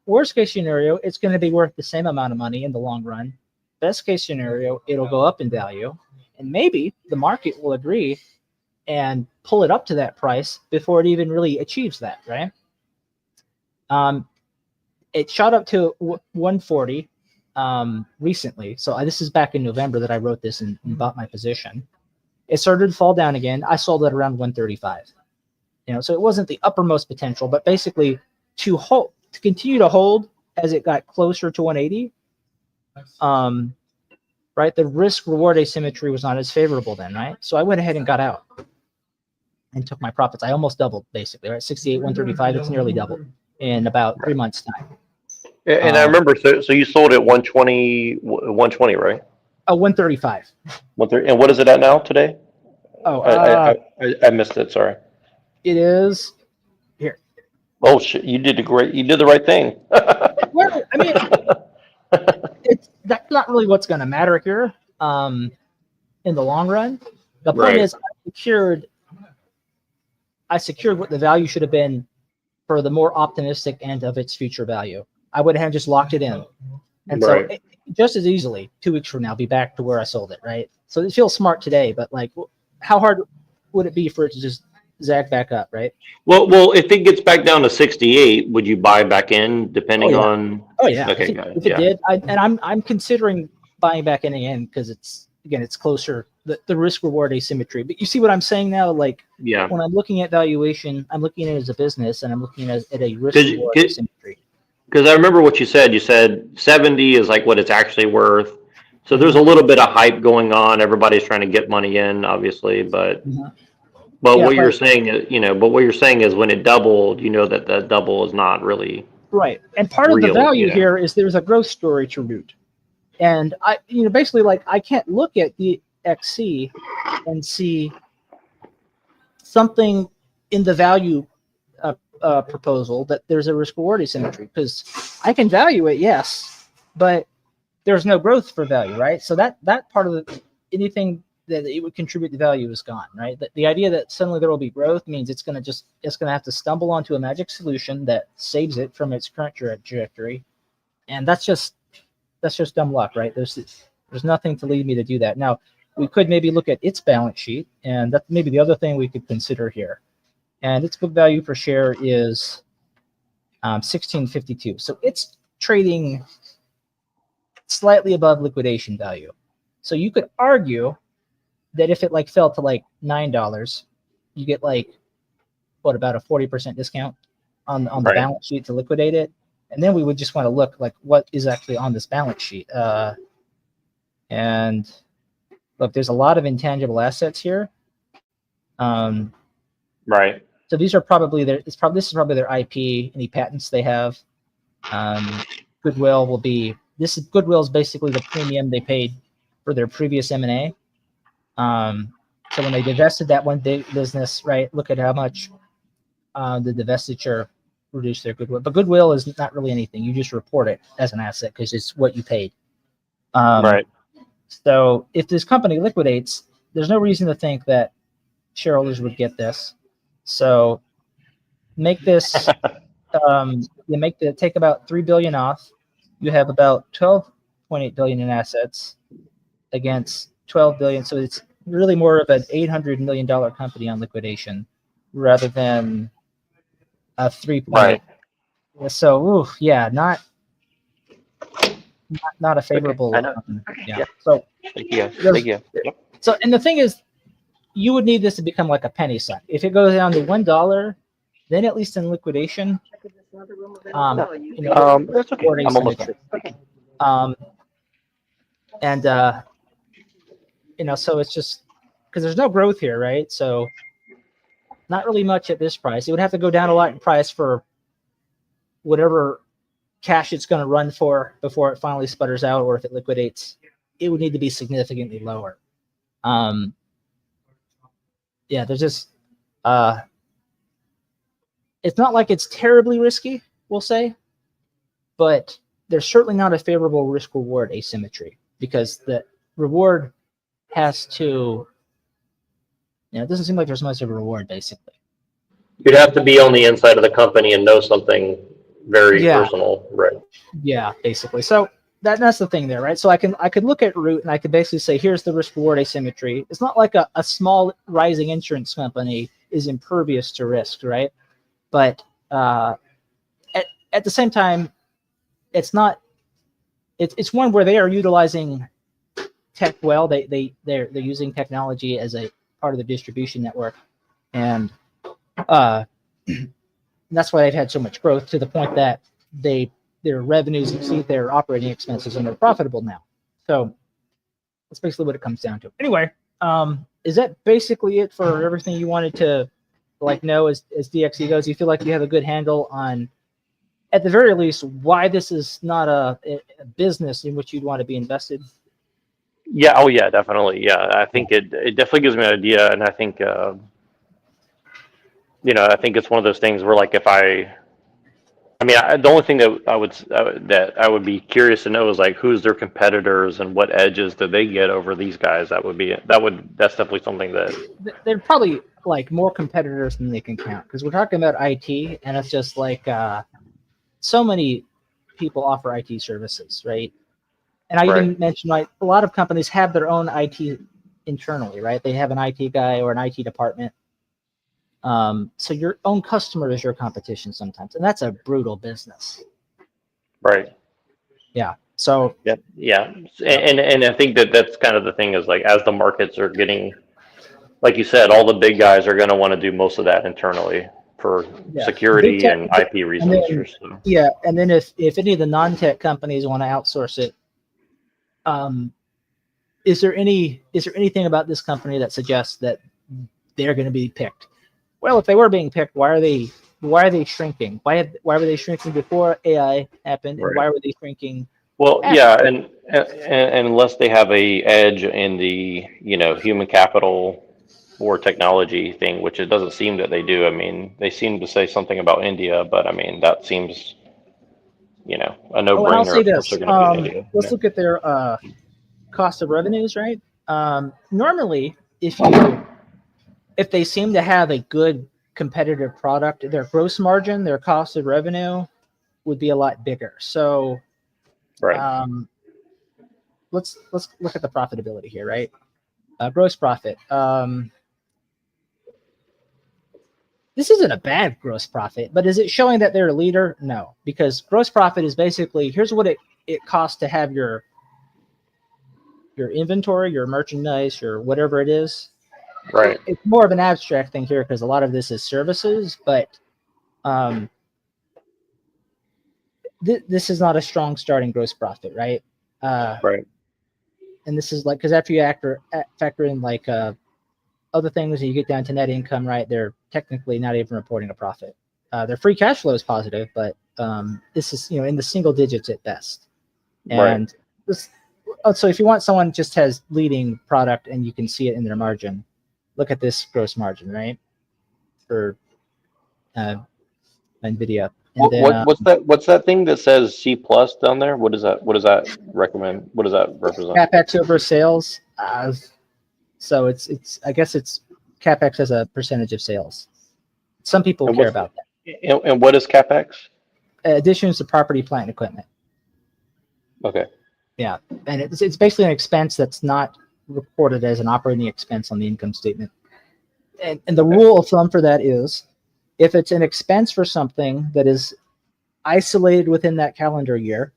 [SPEAKER 1] Worst case scenario, it's going to be worth the same amount of money in the long run. Best case scenario, it'll go up in value, and maybe the market will agree and pull it up to that price before it even really achieves that, right? It shot up to 140 recently. So this is back in November that I wrote this and bought my position. It started to fall down again. I sold it around 135. So it wasn't the uppermost potential, but basically to continue to hold as it got closer to 180. Right, the risk reward asymmetry was not as favorable then, right? So I went ahead and got out. and took my profits. I almost doubled basically, right? 68, 135. It's nearly doubled in about 3 months time.
[SPEAKER 3] And I remember, so you sold at 120, right?
[SPEAKER 1] 135.
[SPEAKER 3] 130, and what is it at now today?
[SPEAKER 1] Oh,
[SPEAKER 3] I missed it. Sorry.
[SPEAKER 1] it is here.
[SPEAKER 3] Oh shit! You did the right thing.
[SPEAKER 1] Well, I mean, that's not really what's going to matter here in the long run. The point is, I secured what the value should have been for the more optimistic end of its future value. I would have just locked it in. And so just as easily, 2 weeks from now, be back to where I sold it, right? So it feels smart today, but like, how hard would it be for it to just zag back up, right?
[SPEAKER 3] Well, if it gets back down to 68, would you buy back in depending on?
[SPEAKER 1] Oh yeah.
[SPEAKER 3] Okay,
[SPEAKER 1] if it did, I'm considering buying back in again because it's closer the risk reward asymmetry. But you see what I'm saying now? Like, when I'm looking at valuation, I'm looking at it as a business, and I'm looking at a risk reward asymmetry.
[SPEAKER 3] Because I remember what you said. You said 70 is like what it's actually worth. So there's a little bit of hype going on. Everybody's trying to get money in, obviously, but what you're saying is, when it doubled, that the double is not really
[SPEAKER 1] right. And part of the value here is there's a growth story to root. And basically, like, I can't look at the DXC and see something in the value proposal that there's a risk reward asymmetry, because I can value it, yes, but there's no growth for value, right? So that part of anything that it would contribute to value is gone, right? The idea that suddenly there will be growth means it's going to have to stumble onto a magic solution that saves it from its current trajectory, and that's just dumb luck, right? There's nothing to lead me to do that. Now, we could maybe look at its balance sheet, and that's maybe the other thing we could consider here. And its book value per share is 16.52. So it's trading slightly above liquidation value. So you could argue that if it fell to $9, you get about a 40% discount on the balance sheet to liquidate it. And then we would just want to look what is actually on this balance sheet. And look, there's a lot of intangible assets here.
[SPEAKER 3] Right.
[SPEAKER 1] So these are probably this is probably their IP, any patents they have. Goodwill Goodwill is basically the premium they paid for their previous M&A. So when they divested that one big business, right, look at how much the divestiture reduced their goodwill. But goodwill is not really anything. You just report it as an asset because it's what you paid.
[SPEAKER 3] Right.
[SPEAKER 1] So if this company liquidates, there's no reason to think that shareholders would get this. So make this, take about $3 billion off. You have about $12.8 billion in assets against $12 billion. So it's really more of an $800 million company on liquidation rather than a 3.
[SPEAKER 3] Right.
[SPEAKER 1] So, not a favorable.
[SPEAKER 3] Yeah.
[SPEAKER 1] So,
[SPEAKER 3] thank you. Yep.
[SPEAKER 1] So, and the thing is, you would need this to become like a penny stock. If it goes down to $1, then at least in liquidation,
[SPEAKER 3] that's okay. I'm almost done.
[SPEAKER 1] So it's just because there's no growth here, right? So not really much at this price. It would have to go down a lot in price for whatever cash it's going to run for before it finally sputters out, or if it liquidates, it would need to be significantly lower. There's just it's not like it's terribly risky, we'll say, but there's certainly not a favorable risk reward asymmetry, because the reward has to, it doesn't seem like there's much of a reward, basically.
[SPEAKER 3] You'd have to be on the inside of the company and know something very personal, right?
[SPEAKER 1] Yeah, basically. So that's the thing there, right? So I could look at Root and I could basically say, here's the risk reward asymmetry. It's not like a small rising insurance company is impervious to risk, right? But at the same time, it's one where they are utilizing tech well. They're using technology as a part of the distribution network, and that's why they've had so much growth, to the point that their revenues exceed their operating expenses and they're profitable now. So that's basically what it comes down to. Anyway, is that basically it for everything you wanted to like know as DXC goes? Do you feel like you have a good handle on, at the very least, why this is not a business in which you'd want to be invested?
[SPEAKER 3] Yeah. Oh, yeah. Definitely. Yeah. I think it definitely gives me an idea, and I think I think it's one of those things where like if the only thing that I would be curious to know is like who's their competitors and what edges do they get over these guys. That's definitely something that.
[SPEAKER 1] They're probably like more competitors than they can count, because we're talking about IT, and it's just like so many people offer IT services, right? And I even mentioned like a lot of companies have their own IT internally, right? They have an IT guy or an IT department. So your own customer is your competition sometimes, and that's a brutal business.
[SPEAKER 3] Right.
[SPEAKER 1] Yeah. So.
[SPEAKER 3] Yeah. And I think that's kind of the thing is like as the markets are getting, like you said, all the big guys are going to want to do most of that internally for security and IP reasons.
[SPEAKER 1] And then if any of the non-tech companies want to outsource it, is there anything about this company that suggests that they're going to be picked? Well, if they were being picked, why are they shrinking? Why were they shrinking before AI happened? And why were they shrinking?
[SPEAKER 3] Well, yeah, and unless they have a edge in the human capital or technology thing, which it doesn't seem that they do. I mean, they seem to say something about India, but I mean that seems a no-brainer.
[SPEAKER 1] Oh, and I'll say
[SPEAKER 3] of course
[SPEAKER 1] this.
[SPEAKER 3] they're going to be in India.
[SPEAKER 1] Let's look at their cost of revenues, right? Normally, if they seem to have a good competitive product, their gross margin, their cost of revenue would be a lot bigger. So, let's look at the profitability here, right? Gross profit. This isn't a bad gross profit, but is it showing that they're a leader? No, because gross profit is basically, here's what it costs to have your inventory, your merchandise, your whatever it is.
[SPEAKER 3] Right.
[SPEAKER 1] It's more of an abstract thing here because a lot of this is services, but this is not a strong starting gross profit, right?
[SPEAKER 3] Right.
[SPEAKER 1] And this is like, because after you factor in like other things and you get down to net income, right, they're technically not even reporting a profit. Their free cash flow is positive, but this is in the single digits at best. And so if you want someone just has leading product and you can see it in their margin, look at this gross margin, right, for NVIDIA. And
[SPEAKER 3] what's that thing that says C+ down there? What does that recommend? What does that represent?
[SPEAKER 1] CapEx over sales. So it's I guess it's CapEx as a percentage of sales. Some people care about that.
[SPEAKER 3] And what is CapEx?
[SPEAKER 1] Additions to property, plant, and equipment.
[SPEAKER 3] Okay.
[SPEAKER 1] Yeah, and it's basically an expense that's not reported as an operating expense on the income statement. And the rule of thumb for that is, if it's an expense for something that is isolated within that calendar year,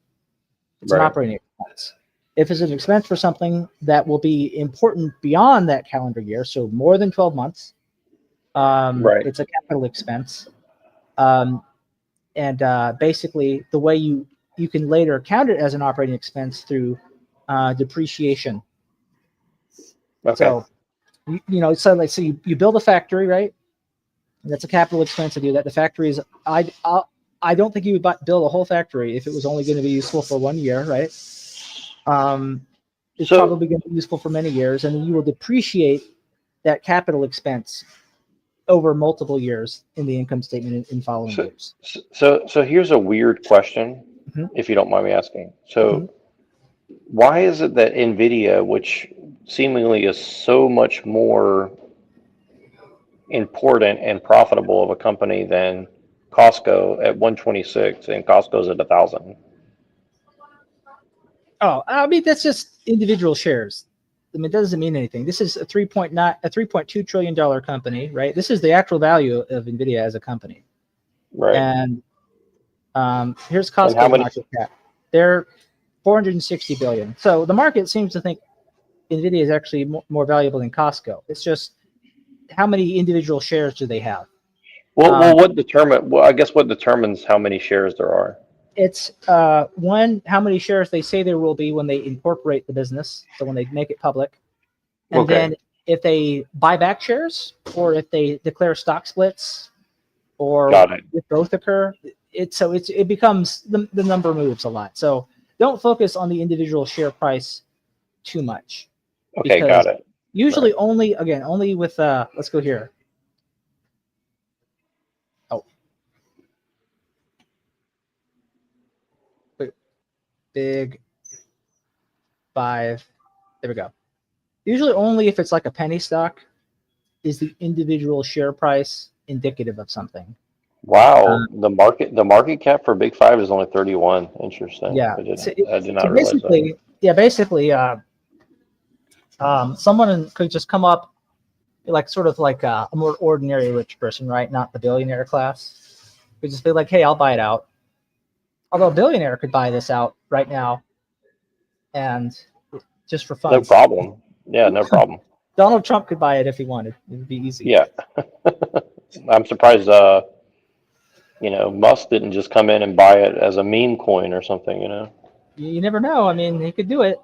[SPEAKER 1] it's an operating expense. If it's an expense for something that will be important beyond that calendar year, so more than 12 months, it's a capital expense. Basically, the way you can later count it as an operating expense through depreciation.
[SPEAKER 3] Okay.
[SPEAKER 1] So, so you build a factory, right? And that's a capital expense to do that. The factory is, I don't think you would build a whole factory if it was only going to be useful for 1 year, right? It's probably going to be useful for many years, and then you will depreciate that capital expense over multiple years in the income statement in following years.
[SPEAKER 3] So here's a weird question, if you don't mind me asking. So why is it that NVIDIA, which seemingly is so much more important and profitable of a company than Costco at 126 and Costco's at 1,000?
[SPEAKER 1] Oh, I mean, that's just individual shares. I mean, it doesn't mean anything. This is a $3.2 trillion company, right? This is the actual value of NVIDIA as a company.
[SPEAKER 3] Right.
[SPEAKER 1] And here's Costco's market cap. They're 460 billion. So the market seems to think NVIDIA is actually more valuable than Costco. It's just how many individual shares do they have?
[SPEAKER 3] Well, I guess what determines how many shares there are?
[SPEAKER 1] It's one, how many shares they say there will be when they incorporate the business, so when they make it public, and then if they buy back shares or if they declare stock splits or
[SPEAKER 3] Got it.
[SPEAKER 1] if both occur, it becomes the number moves a lot. So don't focus on the individual share price too much.
[SPEAKER 3] Okay,
[SPEAKER 1] Because
[SPEAKER 3] got it.
[SPEAKER 1] usually only with let's go here. Oh. Big 5. There we go. Usually only if it's like a penny stock is the individual share price indicative of something.
[SPEAKER 3] Wow, the market cap for Big Five is only 31. Interesting.
[SPEAKER 1] Yeah.
[SPEAKER 3] I did
[SPEAKER 1] So,
[SPEAKER 3] not realize that.
[SPEAKER 1] basically, someone could just come up like sort of like a more ordinary rich person, right? Not the billionaire class. Could just be like, hey, I'll buy it out. Although a billionaire could buy this out right now and just for fun.
[SPEAKER 3] No problem. Yeah, no problem.
[SPEAKER 1] Donald Trump could buy it if he wanted. It would be easy.
[SPEAKER 3] Yeah. I'm surprised Musk didn't just come in and buy it as a meme coin or something,
[SPEAKER 1] You never know. I mean, he could do it.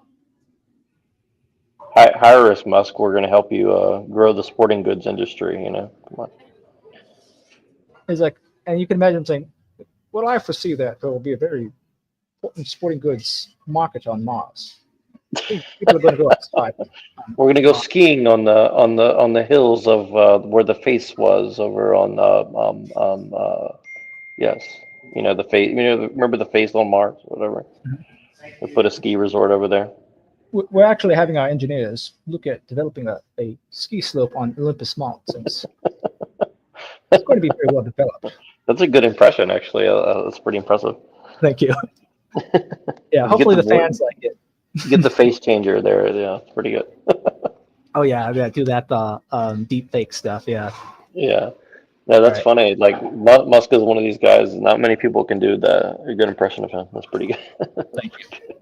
[SPEAKER 3] Hire us, Musk. We're going to help you grow the sporting goods industry, Come on.
[SPEAKER 1] He's like, and you can imagine him saying, well, I foresee that there will be a very important sporting goods market on Mars. People are going to go outside.
[SPEAKER 3] We're going to go skiing on the hills of where the face was over on yes, the face. Remember the face on Mars, whatever. We put a ski resort over there.
[SPEAKER 1] We're actually having our engineers look at developing a ski slope on Olympus Mountains. It's going to be very well developed.
[SPEAKER 3] That's a good impression, actually. That's pretty impressive.
[SPEAKER 1] Thank you. Yeah, hopefully the fans like it.
[SPEAKER 3] Get the face changer there. Yeah, it's pretty good.
[SPEAKER 1] Oh yeah, do that deep fake stuff. Yeah.
[SPEAKER 3] Yeah. No, that's
[SPEAKER 1] Right.
[SPEAKER 3] funny. Like Musk is one of these guys. Not many people can do a good impression of him. That's pretty good.
[SPEAKER 1] Thank you.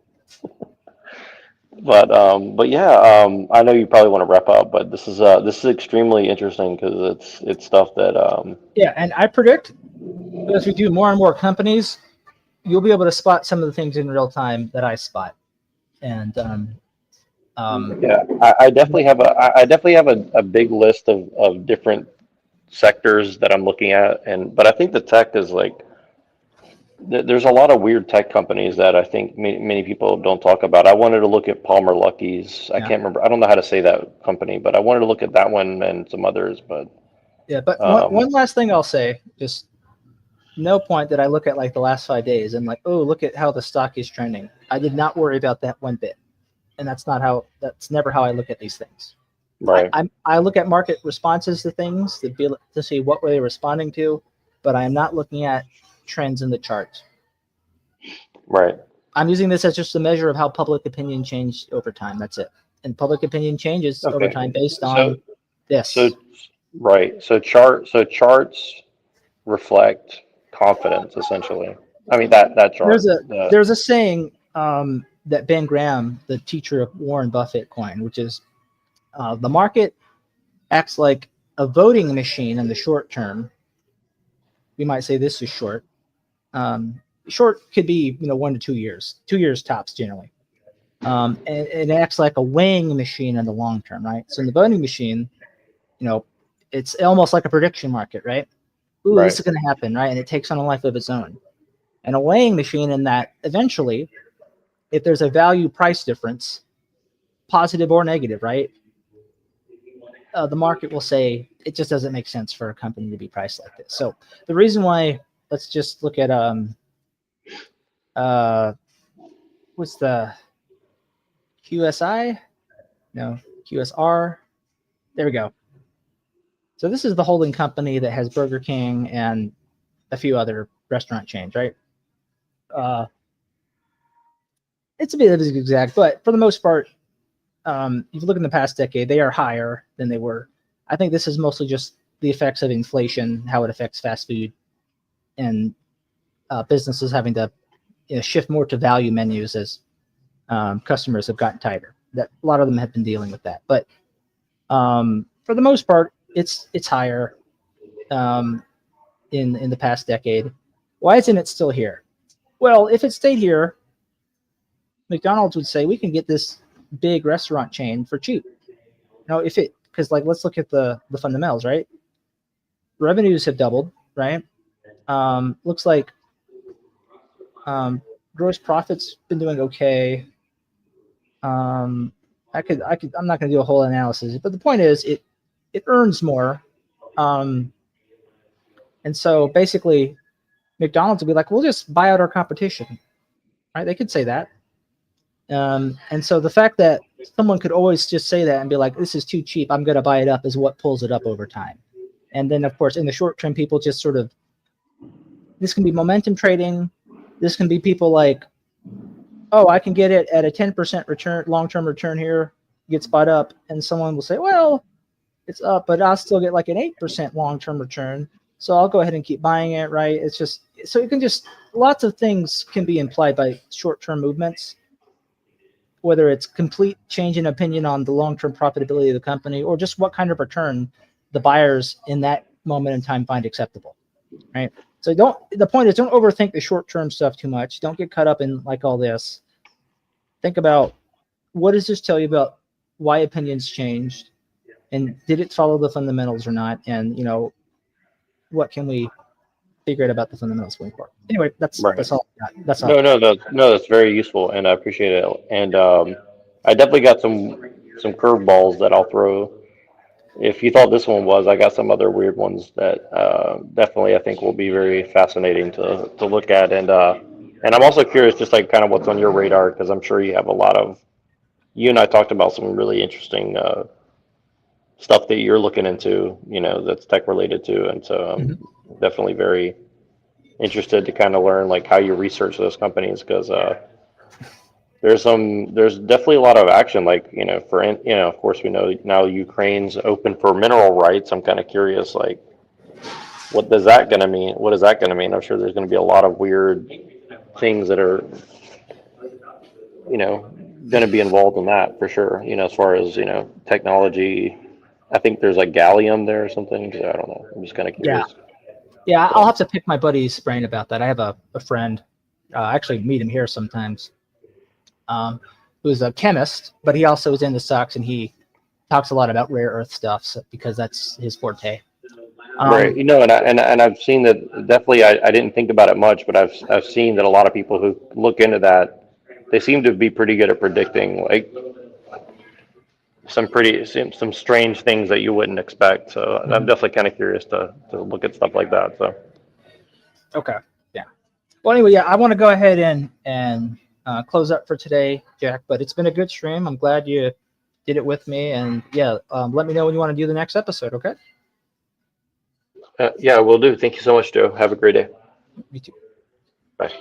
[SPEAKER 3] But yeah, I know you probably want to wrap up, but this is extremely interesting because it's stuff that
[SPEAKER 1] Yeah, and I predict as we do more and more companies, you'll be able to spot some of the things in real time that I spot. And
[SPEAKER 3] yeah, I definitely have a big list of different sectors that I'm looking at, but I think the tech is like there's a lot of weird tech companies that I think many people don't talk about. I wanted to look at Palmer Luckey's. I can't remember. I don't know how to say that company, but I wanted to look at that one and some others. But
[SPEAKER 1] yeah, but one last thing I'll say, just no point that I look at like the last 5 days and like, oh, look at how the stock is trending. I did not worry about that one bit, and that's never how I look at these things.
[SPEAKER 3] Right.
[SPEAKER 1] I look at market responses to things to see what were they responding to, but I am not looking at trends in the charts.
[SPEAKER 3] Right.
[SPEAKER 1] I'm using this as just a measure of how public opinion changed over time. That's it. And public opinion changes over time based on this.
[SPEAKER 3] So charts reflect confidence, essentially. I mean that chart.
[SPEAKER 1] There's a saying that Ben Graham, the teacher of Warren Buffett, coined, which is the market acts like a voting machine in the short term. We might say this is short. Short could be 1 to 2 years, 2 years tops generally. And it acts like a weighing machine in the long term, right? So in the voting machine, it's almost like a prediction market, right? Ooh,
[SPEAKER 3] Right.
[SPEAKER 1] This is going to happen, right? And it takes on a life of its own. And a weighing machine in that eventually, if there's a value price difference, positive or negative, right? The market will say it just doesn't make sense for a company to be priced like this. So the reason why, let's just look at what's the QSI? No, QSR. There we go. So this is the holding company that has Burger King and a few other restaurant chains, right? It's a bit of a zigzag, but for the most part, if you look in the past decade, they are higher than they were. I think this is mostly just the effects of inflation, how it affects fast food, and businesses having to shift more to value menus as customers have gotten tighter. That a lot of them have been dealing with that, but for the most part, it's higher in the past decade. Why isn't it still here? Well, if it stayed here, McDonald's would say we can get this big restaurant chain for cheap. If it because like let's look at the fundamentals, right? Revenues have doubled, right? Looks like gross profits been doing okay. I'm not going to do a whole analysis, but the point is it earns more. And so basically McDonald's will be like, we'll just buy out our competition, right? They could say that. And so the fact that someone could always just say that and be like, this is too cheap, I'm going to buy it up, is what pulls it up over time. And then, of course, in the short term, people just sort of, this can be momentum trading. This can be people like, oh, I can get it at a 10% return, long-term return here, gets bought up. And someone will say, well, it's up, but I'll still get like an 8% long-term return. So I'll go ahead and keep buying it, right? It's just, so you can just, lots of things can be implied by short-term movements, whether it's complete change in opinion on the long-term profitability of the company or just what kind of return the buyers in that moment in time find acceptable, right? So the point is, don't overthink the short-term stuff too much. Don't get caught up in like all this. Think about, what does this tell you about why opinions changed, and did it follow the fundamentals or not? And, you know, what can we figure out about the fundamentals going forward? Anyway, that's all I got. That's all.
[SPEAKER 3] No, that's very useful, and I appreciate it. And I definitely got some curveballs that I'll throw. If you thought this one was, I got some other weird ones that definitely I think will be very fascinating to look at. And I'm also curious, just like kind of what's on your radar, because I'm sure you have a lot of. You and I talked about some really interesting stuff that you're looking into, you know, that's tech related too, and so I'm definitely very interested to kind of learn like how you research those companies, because there's definitely a lot of action, like, you know, of course we know now Ukraine's open for mineral rights. I'm kind of curious, like, what is that going to mean? I'm sure there's going to be a lot of weird things that are, you know, going to be involved in that for sure, you know, as far as, you know, technology. I think there's like gallium there or something, so I don't know, I'm just kind of curious.
[SPEAKER 1] Yeah, I'll have to pick my buddy's brain about that. I have a friend, I actually meet him here sometimes, who's a chemist, but he also is into stocks, and he talks a lot about rare earth stuff, so, because that's his forte.
[SPEAKER 3] Right, you know, and I've seen that definitely. I didn't think about it much, but I've seen that a lot of people who look into that, they seem to be pretty good at predicting like some strange things that you wouldn't expect. So I'm definitely kind of curious to look at stuff like that. So
[SPEAKER 1] okay, yeah. Well, anyway, yeah, I want to go ahead and close up for today, Jack. But it's been a good stream. I'm glad you did it with me, and yeah, let me know when you want to do the next episode. Okay.
[SPEAKER 3] yeah, we'll do. Thank you so much, Joe. Have a great day.
[SPEAKER 1] You too.
[SPEAKER 3] Bye.